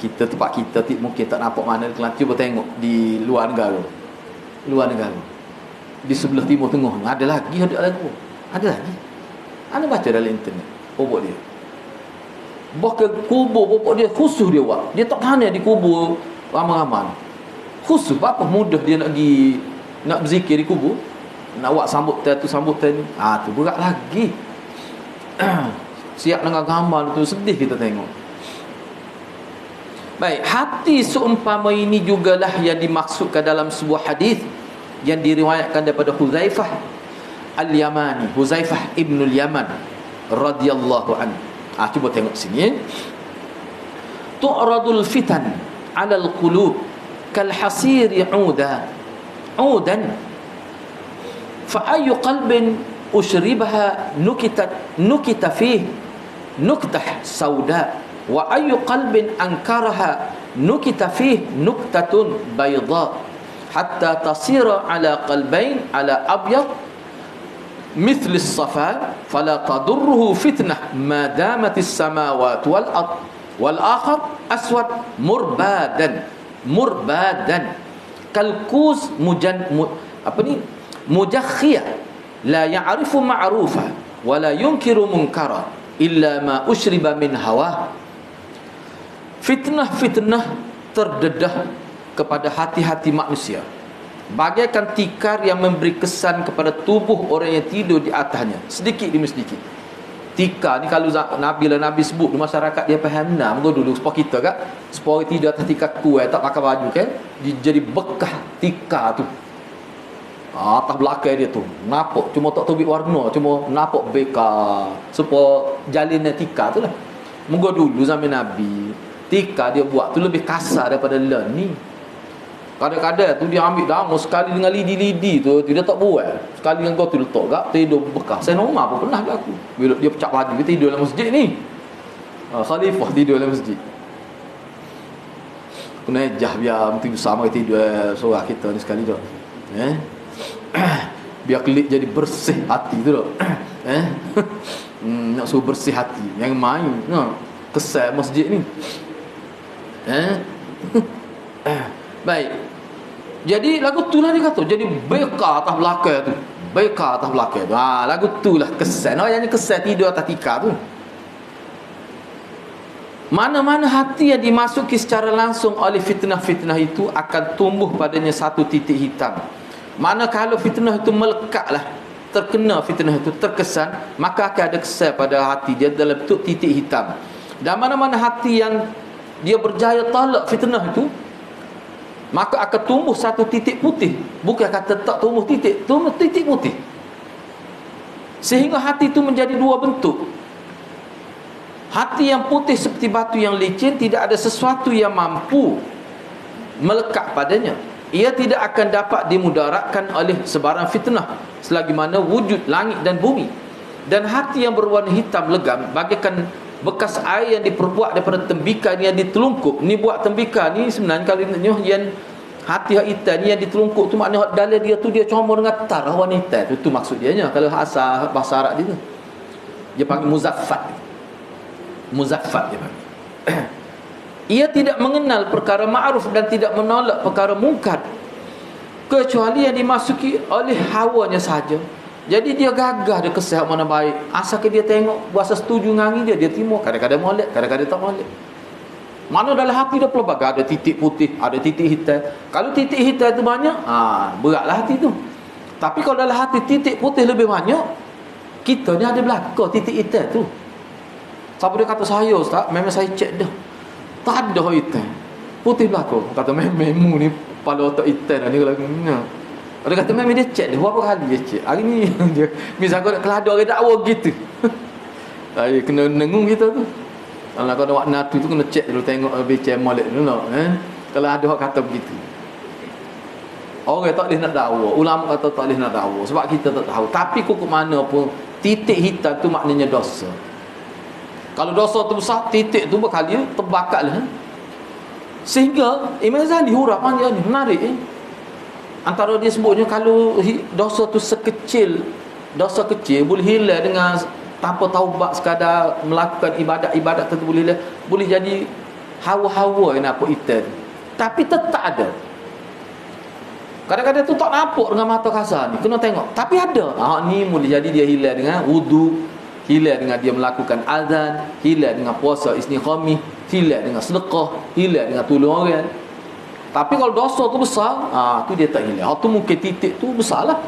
Kita tempat kita mungkin tak nampak mana Kelantan, cuba tengok di luar negara. Di sebelah timur tengah ada lagi ada lagi. Anda baca dalam internet popok dia. Bahkan kubur popok dia khusus dia buat. Dia tak tahan di kubur ramai-ramai. Khusus apa mudah dia nak berzikir di kubur. Nak buat sambutan ni. Tu berat lagi. Siap dengan gambar tu sedih kita tengok. Baik, hati seumpama ini jugalah yang dimaksudkan dalam sebuah hadis yang diriwayatkan daripada Huzaifah Al-Yamani, Huzaifah Ibn Al-Yaman radhiyallahu anhu. Cuba tengok sini. Tu'radul fitan 'ala al-qulub kal hasiri 'udan fa ayyu qalbin ushribaha nukita fihi nuktah sauda wa ayyu qalbin ankaraha nukita fihi nuktatun bayda hatta tasira ala qalbain ala abyad مثل الصفا فلا تضره فتنة ما دامت السماوات والأرض والآخر أسود مربادا كالكوز مجخية لا يعرف معروفا ولا ينكر منكرا إلا ما أشرب من هواه. Fitnah terdedah kepada hati-hati manusia bagaikan tikar yang memberi kesan kepada tubuh orang yang tidur di atasnya sedikit demi sedikit. Tikar ni kalau Nabi sebut di masyarakat dia faham nak dulu supaya kita kan supaya tidur atas tikar kuat tak pakai baju kan jadi bekah tikar tu atas belakang dia tu nampak cuma tak tubik warna cuma nampak beka supaya jalinnya tikar tu lah. Moga dulu zaman Nabi tikar dia buat tu lebih kasar daripada ni. Kadang-kadang tu dia ambil dama sekali dengan lidi-lidi tu, dia tak buat. Sekali dengan kau tu letak gak tidur bekas. Saya normal pun pernah berlaku. Bila dia pecah baju, dia tidur dalam masjid ni. Khalifah tidur dalam masjid. Kena ejah biar mesti bersama tidur seorang kita ni sekali tu. Biar kelik jadi bersih hati tu tu. Nak suruh bersih hati. Yang main kesal masjid ni. Baik. Jadi lagu tu lah dia kata. Jadi beka atas belakang tu. Beka atas belakang tu. Lagu tu lah kesan. Yang kesan tidur atas tikar tu. Mana-mana hati yang dimasuki secara langsung oleh fitnah-fitnah itu akan tumbuh padanya satu titik hitam. Mana kalau fitnah itu melekat lah, terkena fitnah itu, terkesan, maka akan ada kesan pada hati dia dalam bentuk titik hitam. Dan mana-mana hati yang dia berjaya tolak fitnah itu, maka akan tumbuh satu titik putih. Bukan kata tak tumbuh titik putih. Sehingga hati itu menjadi dua bentuk. Hati yang putih seperti batu yang licin, tidak ada sesuatu yang mampu melekat padanya. Ia tidak akan dapat dimudaratkan oleh sebarang fitnah selagi mana wujud langit dan bumi. Dan hati yang berwarna hitam legam bagaikan bekas air yang diperbuat daripada tembikan yang ditelungkup. Ni buat tembikan ni sebenarnya kalau yang hati hitam ni yang ditelungkup tu maknanya dalam dia tu dia comor dengan tar wanita tu maksud dia nya. Kalau asal bahasa Arab dia tu dia panggil muzaffat dia panggil. Ia tidak mengenal perkara ma'ruf dan tidak menolak perkara mungkar kecuali yang dimasuki oleh hawanya saja. Jadi dia gagah, dia kesah mana baik. Asalkan dia tengok, berasa setuju dengan dia terima. Kadang-kadang molek, kadang-kadang tak molek. Mana dalam hati dia pelbagai, ada titik putih, ada titik hitam. Kalau titik hitam itu banyak, beratlah hati tu. Tapi kalau dalam hati titik putih lebih banyak, kita ni ada belakang titik hitam tu. Siapa dia kata saya Ustaz, memang saya cek dah, tak ada hitam, putih belakang. Kata memang ni kepala otak hitam ni kalau dia kata memang dia cek dia berapa kali dia cek. Hari ni dia misal kau nak kelada orang dakwa gitu. Kena nengung kita tu. Kalau kau nak buat natu tu kena cek dulu, tengok BCM molek dulu Kalau ada orang kata begitu. Orang tak boleh nak dakwa, ulama kata tak boleh nak dakwa sebab kita tak tahu. Tapi kok mana pun titik hitam tu maknanya dosa. Kalau dosa tu besar, titik tu berkali terbakar lah. Sehingga Imam Ghazali huraf dia ni menarik antara dia sebutnya kalau dosa tu dosa kecil boleh hilang dengan tanpa taubat, sekadar melakukan ibadat tu boleh hilang, boleh jadi hawa-hawa yang apa itu. Tapi tetap ada. Kadang-kadang tu tak nampak dengan mata kasar ni, kena tengok. Tapi ada. Ni boleh jadi dia hilang dengan wudu, hilang dengan dia melakukan azan, hilang dengan puasa isni khamis, hilang dengan sedekah, hilang dengan tolong orang. Tapi kalau dosa tu besar, tu dia tak hilang. Tu mungkin titik tu besarlah.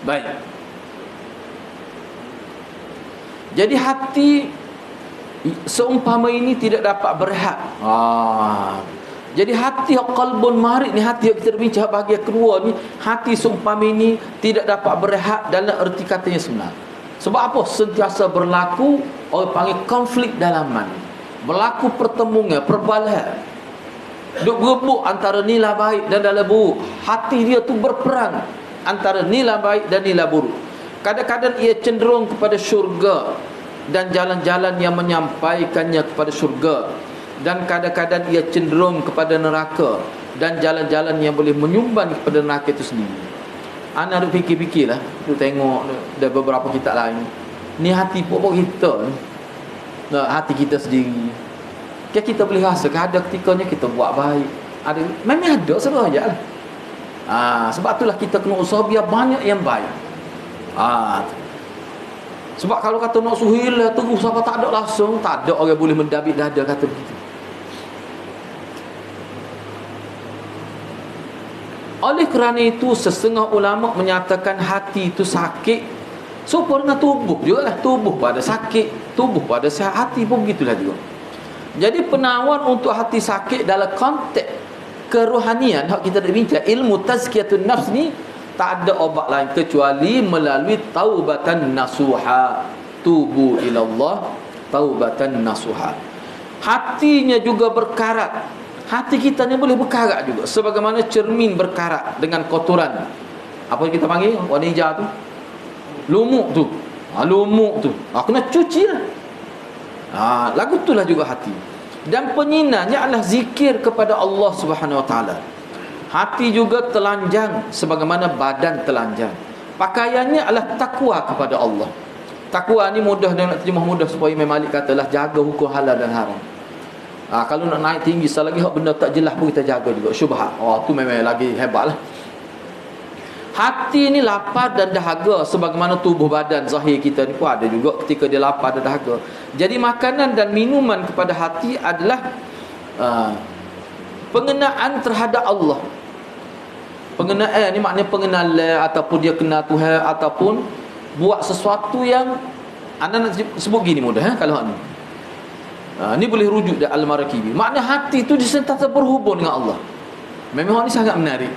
Baik. Jadi hati seumpama ini tidak dapat berehat. Jadi hati qalbun marid ni, hati yang kita bincang bahagian kedua ni, hati seumpama ini tidak dapat berehat dalam erti katanya sebenar. Sebab apa? Sentiasa berlaku, orang panggil konflik dalaman. Berlaku pertemuan, perbalahan. Duk berebut antara nilai baik dan nilai buruk. Hati dia tu berperang antara nilai baik dan nilai buruk. Kadang-kadang ia cenderung kepada syurga dan jalan-jalan yang menyampaikannya kepada syurga, dan kadang-kadang ia cenderung kepada neraka dan jalan-jalan yang boleh menyumban kepada neraka itu sendiri. Ana duk fikir-fikirlah, duk tengok ada beberapa kitab lain. Ni hati pokok kita ni. Hati kita sendiri. Kita boleh rasa ada ketikanya kita buat baik. Ada, memang ada saja lah. Sebab itulah kita kena usaha biar banyak yang baik. Sebab kalau kata nak suhilah terus apa tak ada langsung, tak ada orang boleh mendabik dada kata begitu. Oleh kerana itu setengah ulama menyatakan hati itu sakit serupa dengan tubuh juga lah. Tubuh pada sakit, tubuh pada sihat, hati pun begitulah juga. Jadi penawar untuk hati sakit dalam konteks kerohanian hak kita dah bincang, ilmu tazkiyatun nafs ni tak ada obat lain kecuali melalui taubatan nasuha. Tubu ilallah taubatan nasuha. Hatinya juga berkarat hati kita ni boleh berkarat juga, sebagaimana cermin berkarat dengan kotoran. Apa kita panggil warna hijau tu? Lumuk tu. Lumuk tu. Kena cuci lah. Lagu itulah juga hati. Dan penyinanya adalah zikir kepada Allah Subhanahu Wa Taala. Hati juga telanjang sebagaimana badan telanjang. Pakaiannya adalah takwa kepada Allah. Takwa ni mudah dan nak terjemah mudah, supaya Imam Malik katalah jaga hukum halal dan haram. Kalau nak naik tinggi selagi hak benda tak jelas pun kita jaga juga syubhat. Tu memang lagi hebatlah. Hati ni lapar dan dahaga sebagaimana tubuh badan zahir kita ni pun ada juga ketika dia lapar dan dahaga. Jadi makanan dan minuman kepada hati adalah pengenaan terhadap Allah. Pengenaan ni maknanya pengenalan, ataupun dia kenal Tuhan, ataupun buat sesuatu yang anda nak sebut gini mudah kalau ni. Ni boleh rujuk dari Al-Marakibi. Makna hati tu dia sentiasa berhubung dengan Allah. Memang ni sangat menarik.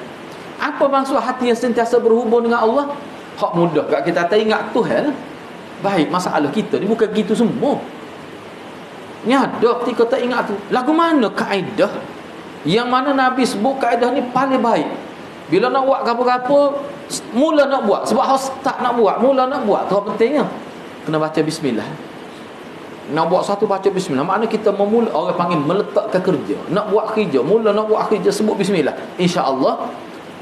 Apa maksud hati yang sentiasa berhubung dengan Allah? Hak mudah kat kita tak ingat Tuhan. Baik, masalah kita ni bukan gitu semua. Ni ada ketika tak ingat tu. Lagu mana kaedah yang mana Nabi sebut kaedah ni paling baik? Bila nak buat apa-apa, mula nak buat. Sebab hak tak nak buat, mula nak buat. Tu pentingnya. Kena baca bismillah. Nak buat satu baca bismillah. Makna kita memula, orang panggil meletakkan kerja. Nak buat kerja, mula nak buat kerja sebut bismillah. InsyaAllah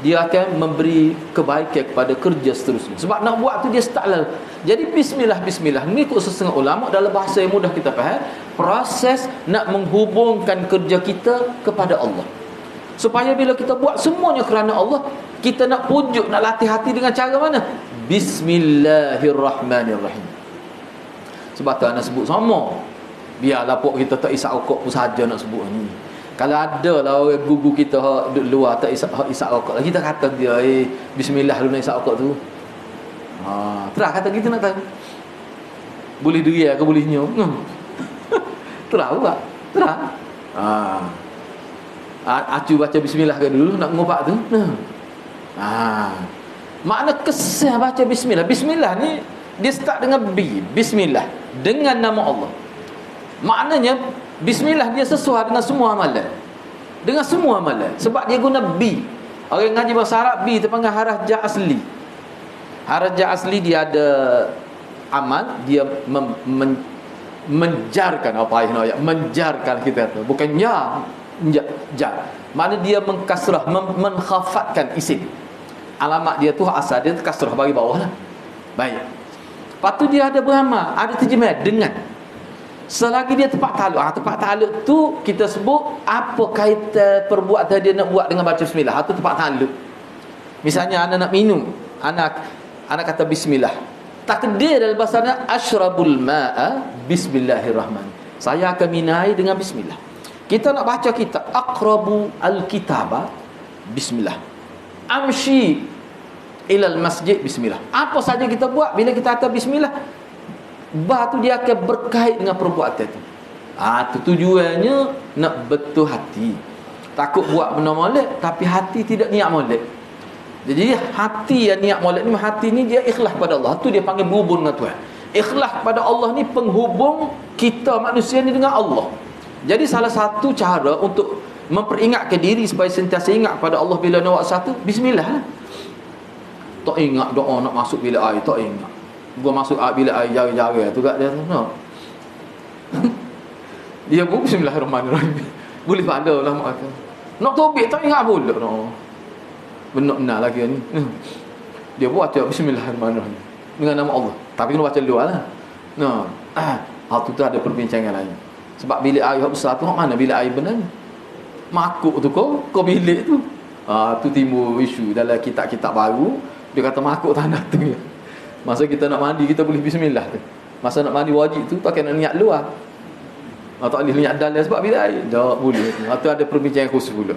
dia akan memberi kebaikan kepada kerja seterusnya. Sebab nak buat tu dia start lah. Jadi bismillah ni khusus setengah ulama dalam bahasa yang mudah kita faham, proses nak menghubungkan kerja kita kepada Allah. Supaya bila kita buat semuanya kerana Allah, kita nak pujuk, nak latih hati dengan cara mana? Bismillahirrahmanirrahim. Sebab tu anak sebut sama. Biarlah pok kita tak isap rokok pun saja nak sebut ni. Kalau ada lah orang gugu kita duduk luar tak isap rokok lah, kita kata dia bismillah dulu nak isap rokok tu. Terah kata kita nak tahu. Boleh deria ke boleh nyum? Terah pula. Terah. Acu baca bismillah ke dulu nak ngopak tu. Makna kesan baca bismillah. Bismillah ni dia start dengan B, bismillah, dengan nama Allah. Maknanya bismillah dia sesuai dengan semua amalan. Dengan semua amalan. Sebab dia guna B. Orang ngaji bahasa Arab, B tu panggil haraf ja asli. Haraf ja asli dia ada amal, dia menjarkan apa yang menjarkan kita tu. Bukan ya, makna dia mengkasrah, menkhafatkan isim. Alamat dia tu asal dia kasrah bagi bawah lah. Baik. Lepas tu dia ada beramal, ada terjemah dengan. Selagi dia tepat taluk, tepat taluk tu kita sebut apa kaitan perbuatan dia nak buat dengan baca bismillah. Itu tepat taluk. Misalnya anak nak minum, anak kata bismillah. Takdir dalam bahasa Arab, ashrabul ma'a bismillahirrahmanirrahim. Saya akan minum air dengan bismillah. Kita nak baca kitab, aqrabu al-kitaba bismillah. Amshi ilal masjid bismillah. Apa saja kita buat bila kita kata bismillah, tu dia akan berkait dengan perbuatan tu. Tu tujuannya nak betul hati. Takut buat benda molek tapi hati tidak niat molek. Jadi hati yang niat molek ni, hati ni dia ikhlas pada Allah. Tu dia panggil berhubung dengan Tuhan. Ikhlas pada Allah ni penghubung kita manusia ni dengan Allah. Jadi salah satu cara untuk memperingatkan diri supaya sentiasa ingat pada Allah bila nak buat satu, bismillah lah. Tak ingat doa nak masuk bilik air, tak ingat. Gua masuk bilik air jari-jari tu kat dia tu. No. Dia pun bismillahirrahmanirrahim. Boleh pada lah mak kata. Nak tobik tak ingat pula. No. Benar-benar lagi ni. Dia buat bismillahirrahmanirrahim dengan nama Allah. Tapi kena baca luar lah. No. Tu ada perbincangan lain. Sebab bilik air besar tu mana bilik air benar? Makuk tu kau bilik tu. Tu timbul isu dalam kitab-kitab baru. Dia kata makuk tanah tu. Masa kita nak mandi kita boleh bismillah tu. Masa nak mandi wajib tu pakai nak niat luar. Tak boleh niat dalam sebab bilik air. Tak boleh. Tu ada perbincangan khusus pula.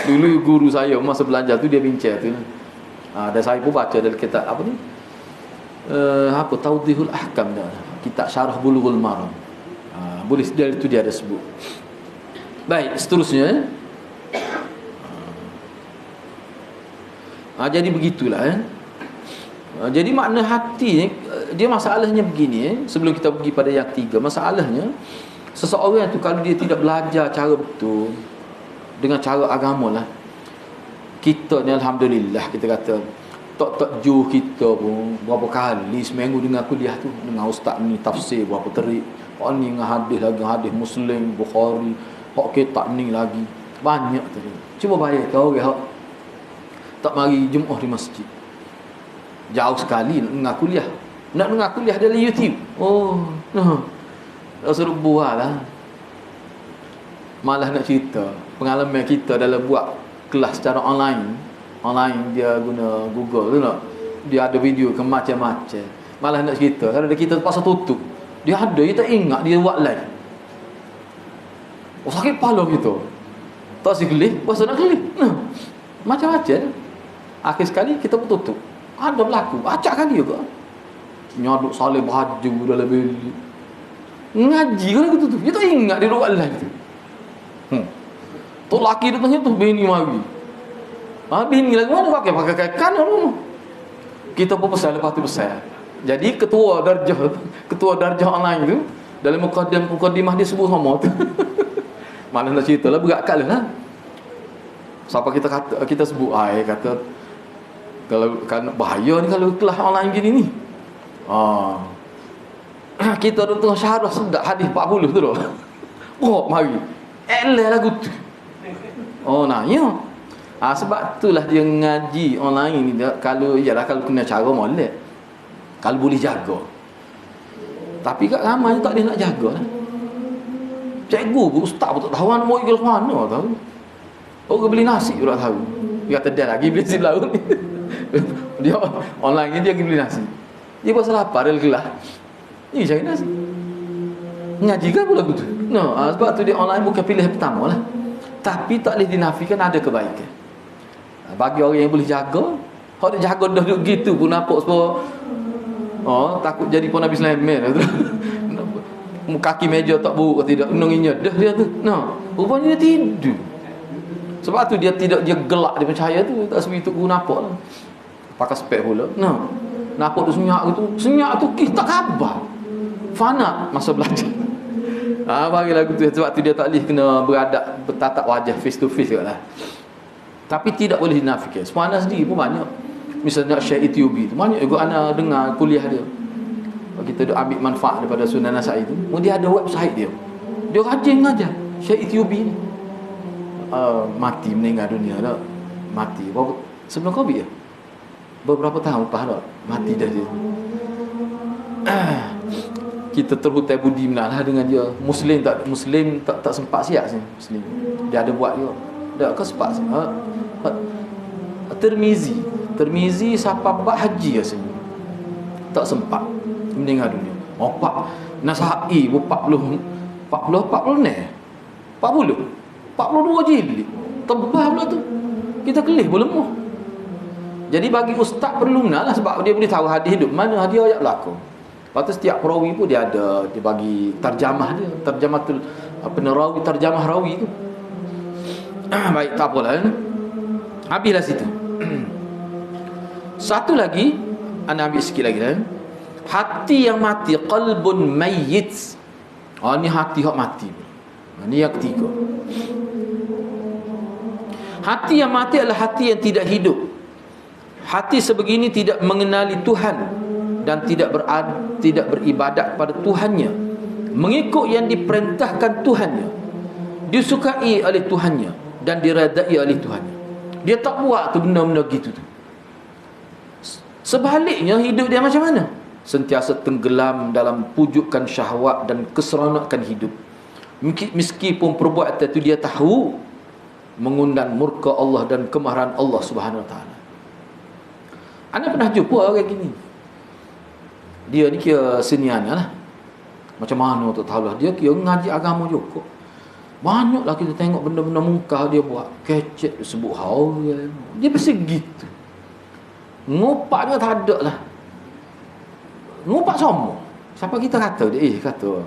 Dulu guru saya masa belajar tu dia bincang tu. Dan saya pun baca dalam kitab apa ni? Tawdihul Ahkam dah. Kitab Syarah Bulughul Maram. Boleh dari itu dia ada sebut. Baik, seterusnya. Jadi begitulah. Jadi makna hati ni, dia masalahnya begini. Sebelum kita pergi pada yang ketiga, masalahnya Seseorang tu kalau dia tidak belajar cara betul, dengan cara agama lah, kita ni alhamdulillah, kita kata tak jauh kita pun berapa kali seminggu dengar kuliah tu, dengan ustaz ni tafsir berapa terik, hak ni dengan hadis lagi, hadis Muslim, Bukhari, hak kitab ni lagi banyak tu. Cuba bayangkan orang hak tak mari Jumaat di masjid, jauh sekali nak dengar kuliah, nak dengar kuliah dalam YouTube. Oh, tak suruh buat lah. Malah nak cerita pengalaman kita dalam buat kelas secara online dia guna Google tu nak, dia ada video ke macam-macam. Malah nak cerita kalau kita terpaksa tutup, dia ada, dia tak ingat dia buat live. Oh, sakit kepala kita, tak sikelih pasal nak kelih, macam-macam. Akhir sekali kita pun tutup. Ada berlaku acak kali juga, nyaduk salih baju dalam bilik ngaji kan aku tutup, dia tak ingat dia buat live tu. Tu laki dia tanya tu, bini mari. Bini lagi mana pakai kan rumah. Kita pun pesan, lepas tu pesan. Jadi ketua darjah online tu dalam mukadimah dia sebut sama tu. Mana nak cerita lah, berat kali lah. Siapa kita sebut kata kalau kan bahaya ni kalau kelas online gini ni. Kita dah tengah syarah sedap hadis 40 tu dah. Oh, mari. Elah lagu tu. Oh, nanya. Sebab itulah dia ngaji online ni dia, kalau kena cara molek, kalau boleh jaga. Tapi kat ramai tak dia nak jaga lah. Cikgu pun, ustaz pun tak tahu mau ikut mana tahu. Orang beli nasi pun tak tahu. Dia kata dia lagi beli nasi laut ni. Dia online ni dia pergi beli nasi. Dia pasal lapar dalam kelas. Ni cari nasi. Ngaji kan pula gitu. Sebab tu dia online bukan pilihan pertama lah. Tapi tak boleh dinafikan ada kebaikan. Bagi orang yang boleh jaga, kalau dia jaga dah duduk gitu pun nampak sebab takut jadi pun Nabi Sulaiman kaki meja tak buruk ke tidak, menunginya dah dia tu. Rupanya dia tidur. Sebab tu dia gelak, dia percaya tu tak sebegitu guna nampak lah. Pakai spek pula. Nampak tu senyap gitu. Senyap tu kita khabar. Fana masa belajar. Bagi lagu tu, sebab tu dia tak boleh kena beradab, bertatap wajah face to face lah. Tapi tidak boleh dinafikan. Semuanya sendiri pun banyak. Misalnya Syekh Ethiopi tu, banyak juga anak dengar kuliah dia. Kita ambil manfaat daripada Sunan Nasai tu. Dia ada website dia. Dia rajin ngajar. Syekh Ethiopi ni mati, meninggal dunia dah. Mati sebelum Covid ya. Beberapa tahun lepas dah mati dah dia. Kita terhutai budi menalah dengan dia. Muslim tak sempat siap sini. Muslim dia ada buat dia. Tak ke sempat. Tirmizi siapa bab haji rasanya. Tak sempat, meninggal dunia. Nasai 40 ni. 42 jilid. Tebal pula tu. Kita kelih pun lemah. Jadi bagi ustaz perlu lah, sebab dia boleh tahu hadis hidup mana hadis ayat berlaku. Lepas tu setiap perawi pun dia bagi terjemah dia. Terjematul penerawi, terjemah rawi tu. Baik, tak apalah. Habislah situ. Satu lagi, ana ambil sikit lagi dah. Hati yang mati, qalbun mayyit. Ni hati yang mati. Ni yang ketiga. Hati yang mati adalah hati yang tidak hidup. Hati sebegini tidak mengenali Tuhan dan tidak beribadat kepada Tuhannya, mengikut yang diperintahkan Tuhannya, disukai oleh Tuhannya dan diredai oleh Tuhannya. Dia tak buat tu benda-benda gitu tu. Sebaliknya hidup dia macam mana? Sentiasa tenggelam dalam pujukan syahwat dan keseronokan hidup. Meskipun perbuatan itu dia tahu mengundang murka Allah dan kemarahan Allah Subhanahu Wa Taala. Anda pernah jumpa orang gini? Dia ni kira seniannya lah. Macam mana tak tahu lah. Dia kira ngaji agama juga. Banyaklah kita tengok benda-benda mungkar dia buat. Kecek sebut haul. Dia pasti gitu. Ngupaknya tak ada lah. Ngupak sama. Siapa kita kata dia? Kata.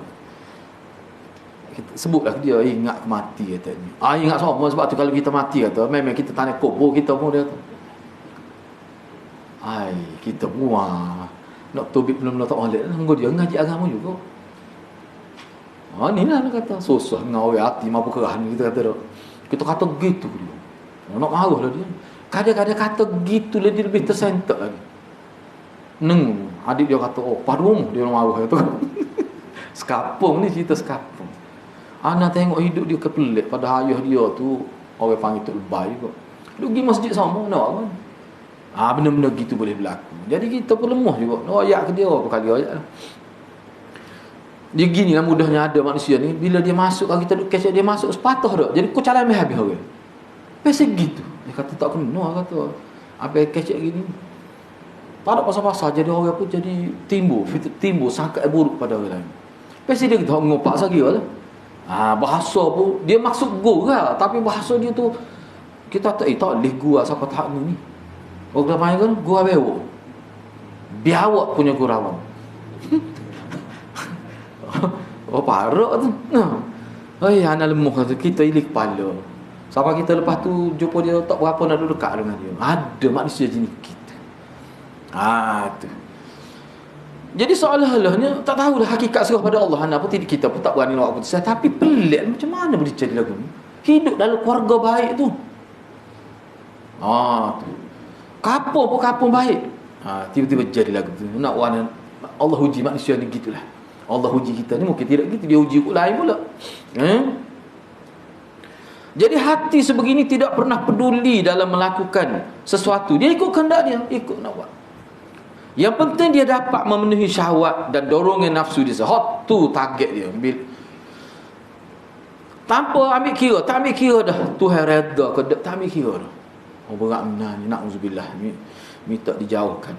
Kita sebutlah dia ingat mati katanya. Ingat sama. Sebab tu kalau kita mati kata, memang kita tanya kubur kita pun dia kata. Kita buah nak tubik belum tak boleh. Dia ngaji agama juga. Ni lah dia kata. Susah dengan orang hati mampu kerah ni kita kata dah. Kita kata gitu dia. Nak marah lah dia. Kadang-kadang kata gitu lah dia lebih tersentak lagi. Adik dia kata, oh padung dia nak marah kata. Sekapung ni cerita sekapung. Ana tengok hidup dia kepelik pada ayah dia tu orang panggil tu lebay juga. Dia pergi masjid sama nak kan. Benda-benda gitu boleh berlaku. Jadi kita pun lemah juga. Ayat ke dia apa kali ayat. Dia gini lah mudahnya ada manusia ni. Bila dia masuk, kalau kita duduk kecek dia masuk sepatah dah. Jadi kau calan habis orang. Pasti gitu. Dia kata tak kena kata. Habis kecek gini. Tak ada pasal-pasal jadi orang pun jadi timbul sangka buruk pada orang lain. Pasti dia kata ngopak lagi lah. Bahasa pun dia maksud go lah, tapi bahasa dia tu kita tak boleh gua siapa tak ni. Orang panggil kan gua bewo. Biawak punya gurauan. Parah tu. Anak lemah tu kita ilik kepala. Sampai kita lepas tu jumpa dia tak berapa nak duduk dekat dengan dia. Ada manusia jenis kita. Tu. Jadi seolah-olahnya tak tahulah hakikat serah pada Allah. Apa tidak kita pun tak berani nak putus. Tapi pelik macam mana boleh jadi lagu ni? Hidup dalam keluarga baik tu. Tu. Kapung baik. Tiba-tiba jadi lagu tu. Nak warna Allah uji manusia ni gitulah. Allah uji kita ni mungkin tidak gitu, dia uji lain pula. Jadi hati sebegini tidak pernah peduli dalam melakukan sesuatu. Dia ikut kehendak dia, ikut nak buat. Yang penting dia dapat memenuhi syahwat dan dorongan nafsu dia. Hot tu target dia. Tanpa ambil kira, tak ambil kira dah. Tuhan redha ke tak ambil kira dah. Berat benar ni, na'udzubillah, minta dijauhkan.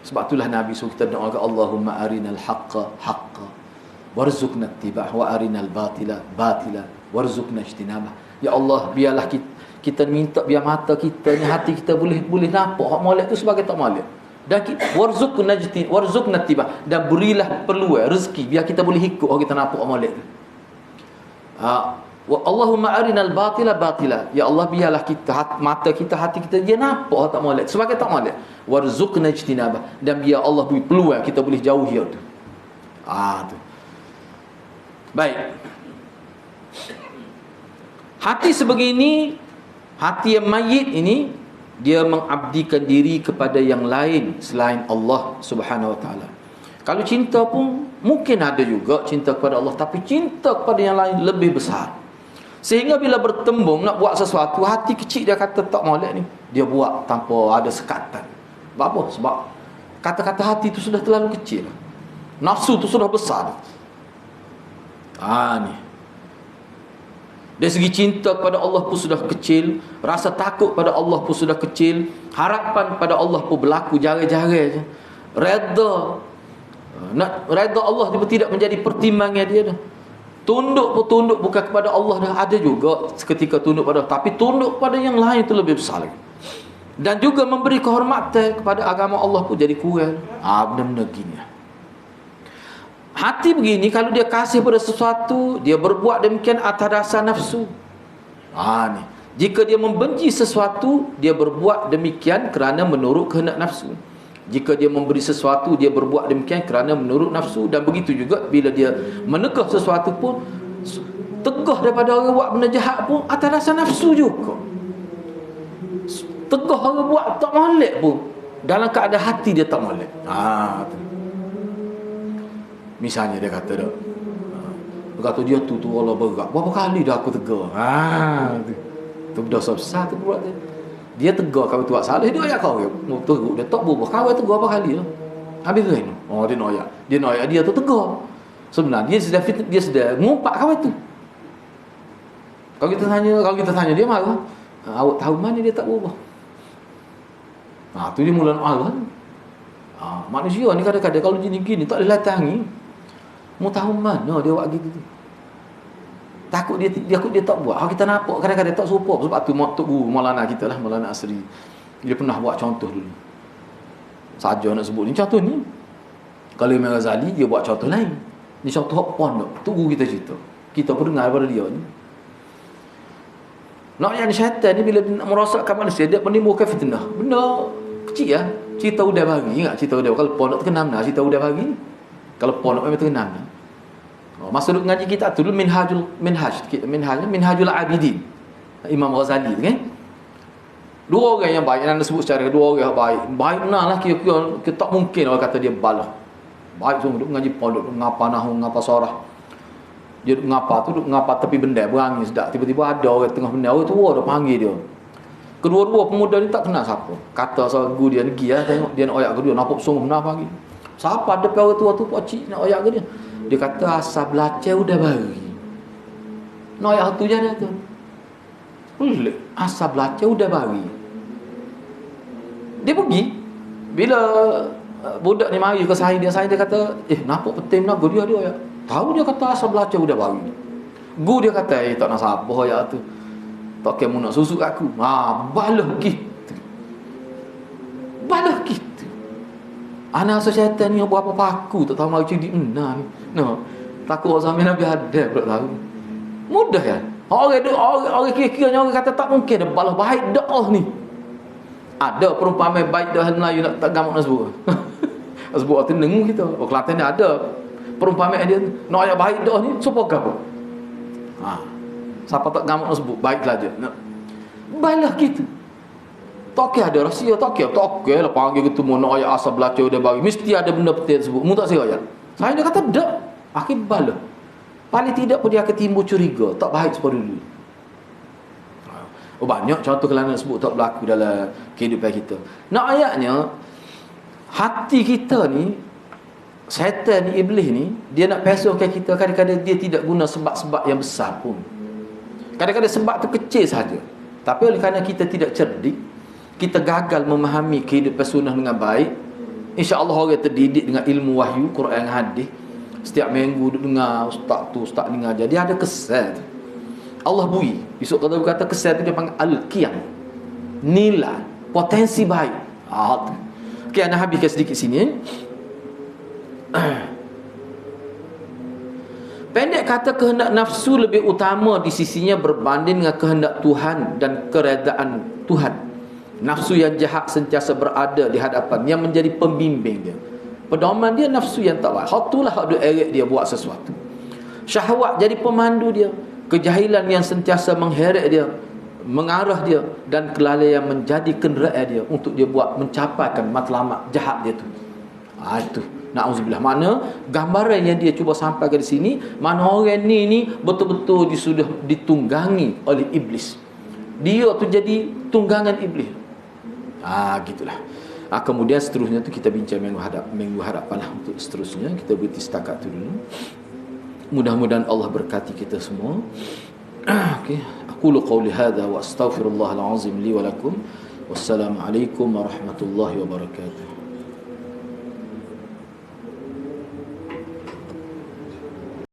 Sebab itulah Nabi suruh kita doa, Allahumma arinal haqqa haqqa warzuqna ittiba'ah wa arinal batila batila warzuqna ijtinabah. Ya Allah, biarlah kita minta biar mata kita ni, hati kita boleh nampak hak molek tu sebagai tak molek. Dan warzuqna ittiba'ah, dan berilah peluang rezeki biar kita boleh ikut orang kita nampak hak molek tu. Allahumma arinal batila batila. Ya Allah, biarlah kita mata kita, hati kita dia nampak tak molek sebagai tak molek. Warzuqna ijtinabah, dan biar Allah beri peluang kita boleh jauhi tu. Tu. Baik. Hati sebegini, hati yang mayit ini, dia mengabdikan diri kepada yang lain selain Allah Subhanahu wa taala. Kalau cinta pun mungkin ada juga cinta kepada Allah, tapi cinta kepada yang lain lebih besar. Sehingga bila bertembung nak buat sesuatu, hati kecil dia kata tak molek ni, dia buat tanpa ada sekatan. Sebab apa? Sebab kata-kata hati tu sudah terlalu kecil. Nafsu tu sudah besar. Ni. Dari segi cinta kepada Allah pun sudah kecil, rasa takut pada Allah pun sudah kecil, harapan pada Allah pun berlaku jara-jara je. Redha Allah dia pun tidak menjadi pertimbangan dia dah. Tunduk bukan kepada Allah dah. Ada juga seketika tunduk pada Allah, tapi tunduk pada yang lain itu lebih besar lagi. Dan juga memberi kehormatan kepada agama Allah pun jadi kurang. Benda-benda gini. Hati begini, kalau dia kasih pada sesuatu, dia berbuat demikian atas dasar nafsu. Ni. Jika dia membenci sesuatu, dia berbuat demikian kerana menurut kehendak nafsu. Jika dia memberi sesuatu, dia berbuat demikian kerana menurut nafsu. Dan begitu juga bila dia menegah sesuatu pun, tegah daripada orang buat benda jahat pun atas dasar nafsu juga. Tegah orang buat tak molek pun dalam keadaan hati dia tak molek. Misalnya dia kata dah, dia kata dia tu Allah berat. Berapa kali dah aku tegur. Tu berdosa besar tu buat dia. Dia tegur kau tu buat salah, dia ayat kau teruk, dia tak berubah. Kau tegur apa kali dah. Habis tu ni. Dia noyak dia tu tegur. Sebenarnya dia sudah ngumpat kau tu. Kalau kita tanya dia marah. Awak tahu mana dia tak berubah. Tu dia mula nak marah. Manusia ni kadang-kadang kalau gini-gini tak boleh latangi. Mu tahu mana dia buat gitu tu. Takut dia tak buat. Kita nampak kadang-kadang tak serupa. Sebab tu Tok Guru Maulana kita lah, Maulana Asri, dia pernah buat contoh dulu. Saja nak sebut ni contoh ni. Kalau Imam Ghazali dia buat contoh lain. Ni contoh hak pondok. Tok Guru kita cerita. Kita pun dengar daripada dia ni. Nak yang syaitan ni bila nak merosakkan manusia, dia menimbulkan fitnah. Benda kecil lah. Cerita udah bagi. Ingat cerita udah. Kalau pondok terkenam lah cerita udah bagi. Kalau pondok memang terkenam lah. Masa duk ngaji kita tu Minhajul Abidin Imam Ghazali tu kan. Dua orang yang baik, yang anda sebut secara dua orang yang baik. Baik benar lah, kira-kira tak mungkin orang kata dia balah. Baik semua, duk ngaji pondok, duk ngapa nahu, ngapa sorah. Dia duk ngapa tu, duk ngapa tepi benda, berangin sedap. Tiba-tiba ada orang tengah benda, orang tua dah panggil dia. Kedua-dua pemuda ni tak kenal siapa. Kata seorang guru dia, pergi lah tengok, dia nak oyak ke dia, nampak sungguh benar panggil. Siapa depan orang tua tu, pakcik nak oyak ke dia. Dia kata, asal belacar udah bagi. Nak oyak tu je dia tu. Boleh, asal belacar udah bagi. Dia pergi. Bila budak ni mari ke saya dia kata, nampak petim nak guru dia ya. Tahu dia kata asal belajar udah bagi. Guru dia kata, tak nak siapa ya tu. Tak kira mu nak susuk aku. Balah gitu. Balah gitu. Anak asal syaitan ni berapa paku tak tahu mari cerdik benar ni. No. Takut zaman Nabi ada tak tahu. Mudah ya. Orang kira-kiranya orang kata tak mungkin dah balah baik dah ni. Ada perumpamaan baik dah Melayu nak tak gamak nak sebut. Sebut tu nengu kita. Kelantan ni ada perumpamaan dia nak ayat baik dah ni siapa gapo. Siapa tak gamak nak sebut baik saja. Balah gitu. Tak kira ada rahsia, tak kira lah panggil ketemu nak ayat asal belajar dia bagi. Mesti ada benda penting sebut. Mu tak saya ayat. Saya dia kata dak. Akhir balah. Paling tidak pun dia akan timbul curiga, tak baik seperti dulu. Banyak contoh kelana sebut tak berlaku dalam kehidupan kita. Nak ayatnya, hati kita ni, syaitan ni, iblis ni, dia nak pesuhkan kita. Kadang-kadang dia tidak guna sebab-sebab yang besar pun. Kadang-kadang sebab tu kecil saja. Tapi oleh kerana kita tidak cerdik, kita gagal memahami kehidupan sunnah dengan baik. InsyaAllah orang terdidik dengan ilmu wahyu, Quran, hadis. Setiap minggu duduk dengar ustaz tu, ustaz ni ngajar, dia ada kesan tu. Allah bui. Esok kalau kata kesan tu dia panggil al-qiyam. Nilai, potensi baik. Okey, ana habiskan sedikit sini. Pendek kata, kehendak nafsu lebih utama di sisinya berbanding dengan kehendak Tuhan dan keredaan Tuhan. Nafsu yang jahat sentiasa berada di hadapan, yang menjadi pembimbing dia. Pedoman dia nafsu yang tak baik. Itulah hak dia eret dia buat sesuatu. Syahwat jadi pemandu dia. Kejahilan yang sentiasa mengheret dia, mengarah dia, dan kelalaian menjadi kenderaan dia untuk dia buat mencapaikan matlamat jahat dia tu. Itu na'udzubillah. Mana gambaran yang dia cuba sampaikan di sini, mana orang ni betul-betul dia sudah ditunggangi oleh iblis. Dia tu jadi tunggangan iblis. Gitulah. Kemudian seterusnya tu kita bincang minggu hadapan lah untuk seterusnya. Kita berhenti setakat tu dulu. Mudah-mudahan Allah berkati kita semua. Okey, aqulu qawli hadza wa astaghfirullahal azim li wa lakum. Wassalamu alaikum warahmatullahi wabarakatuh.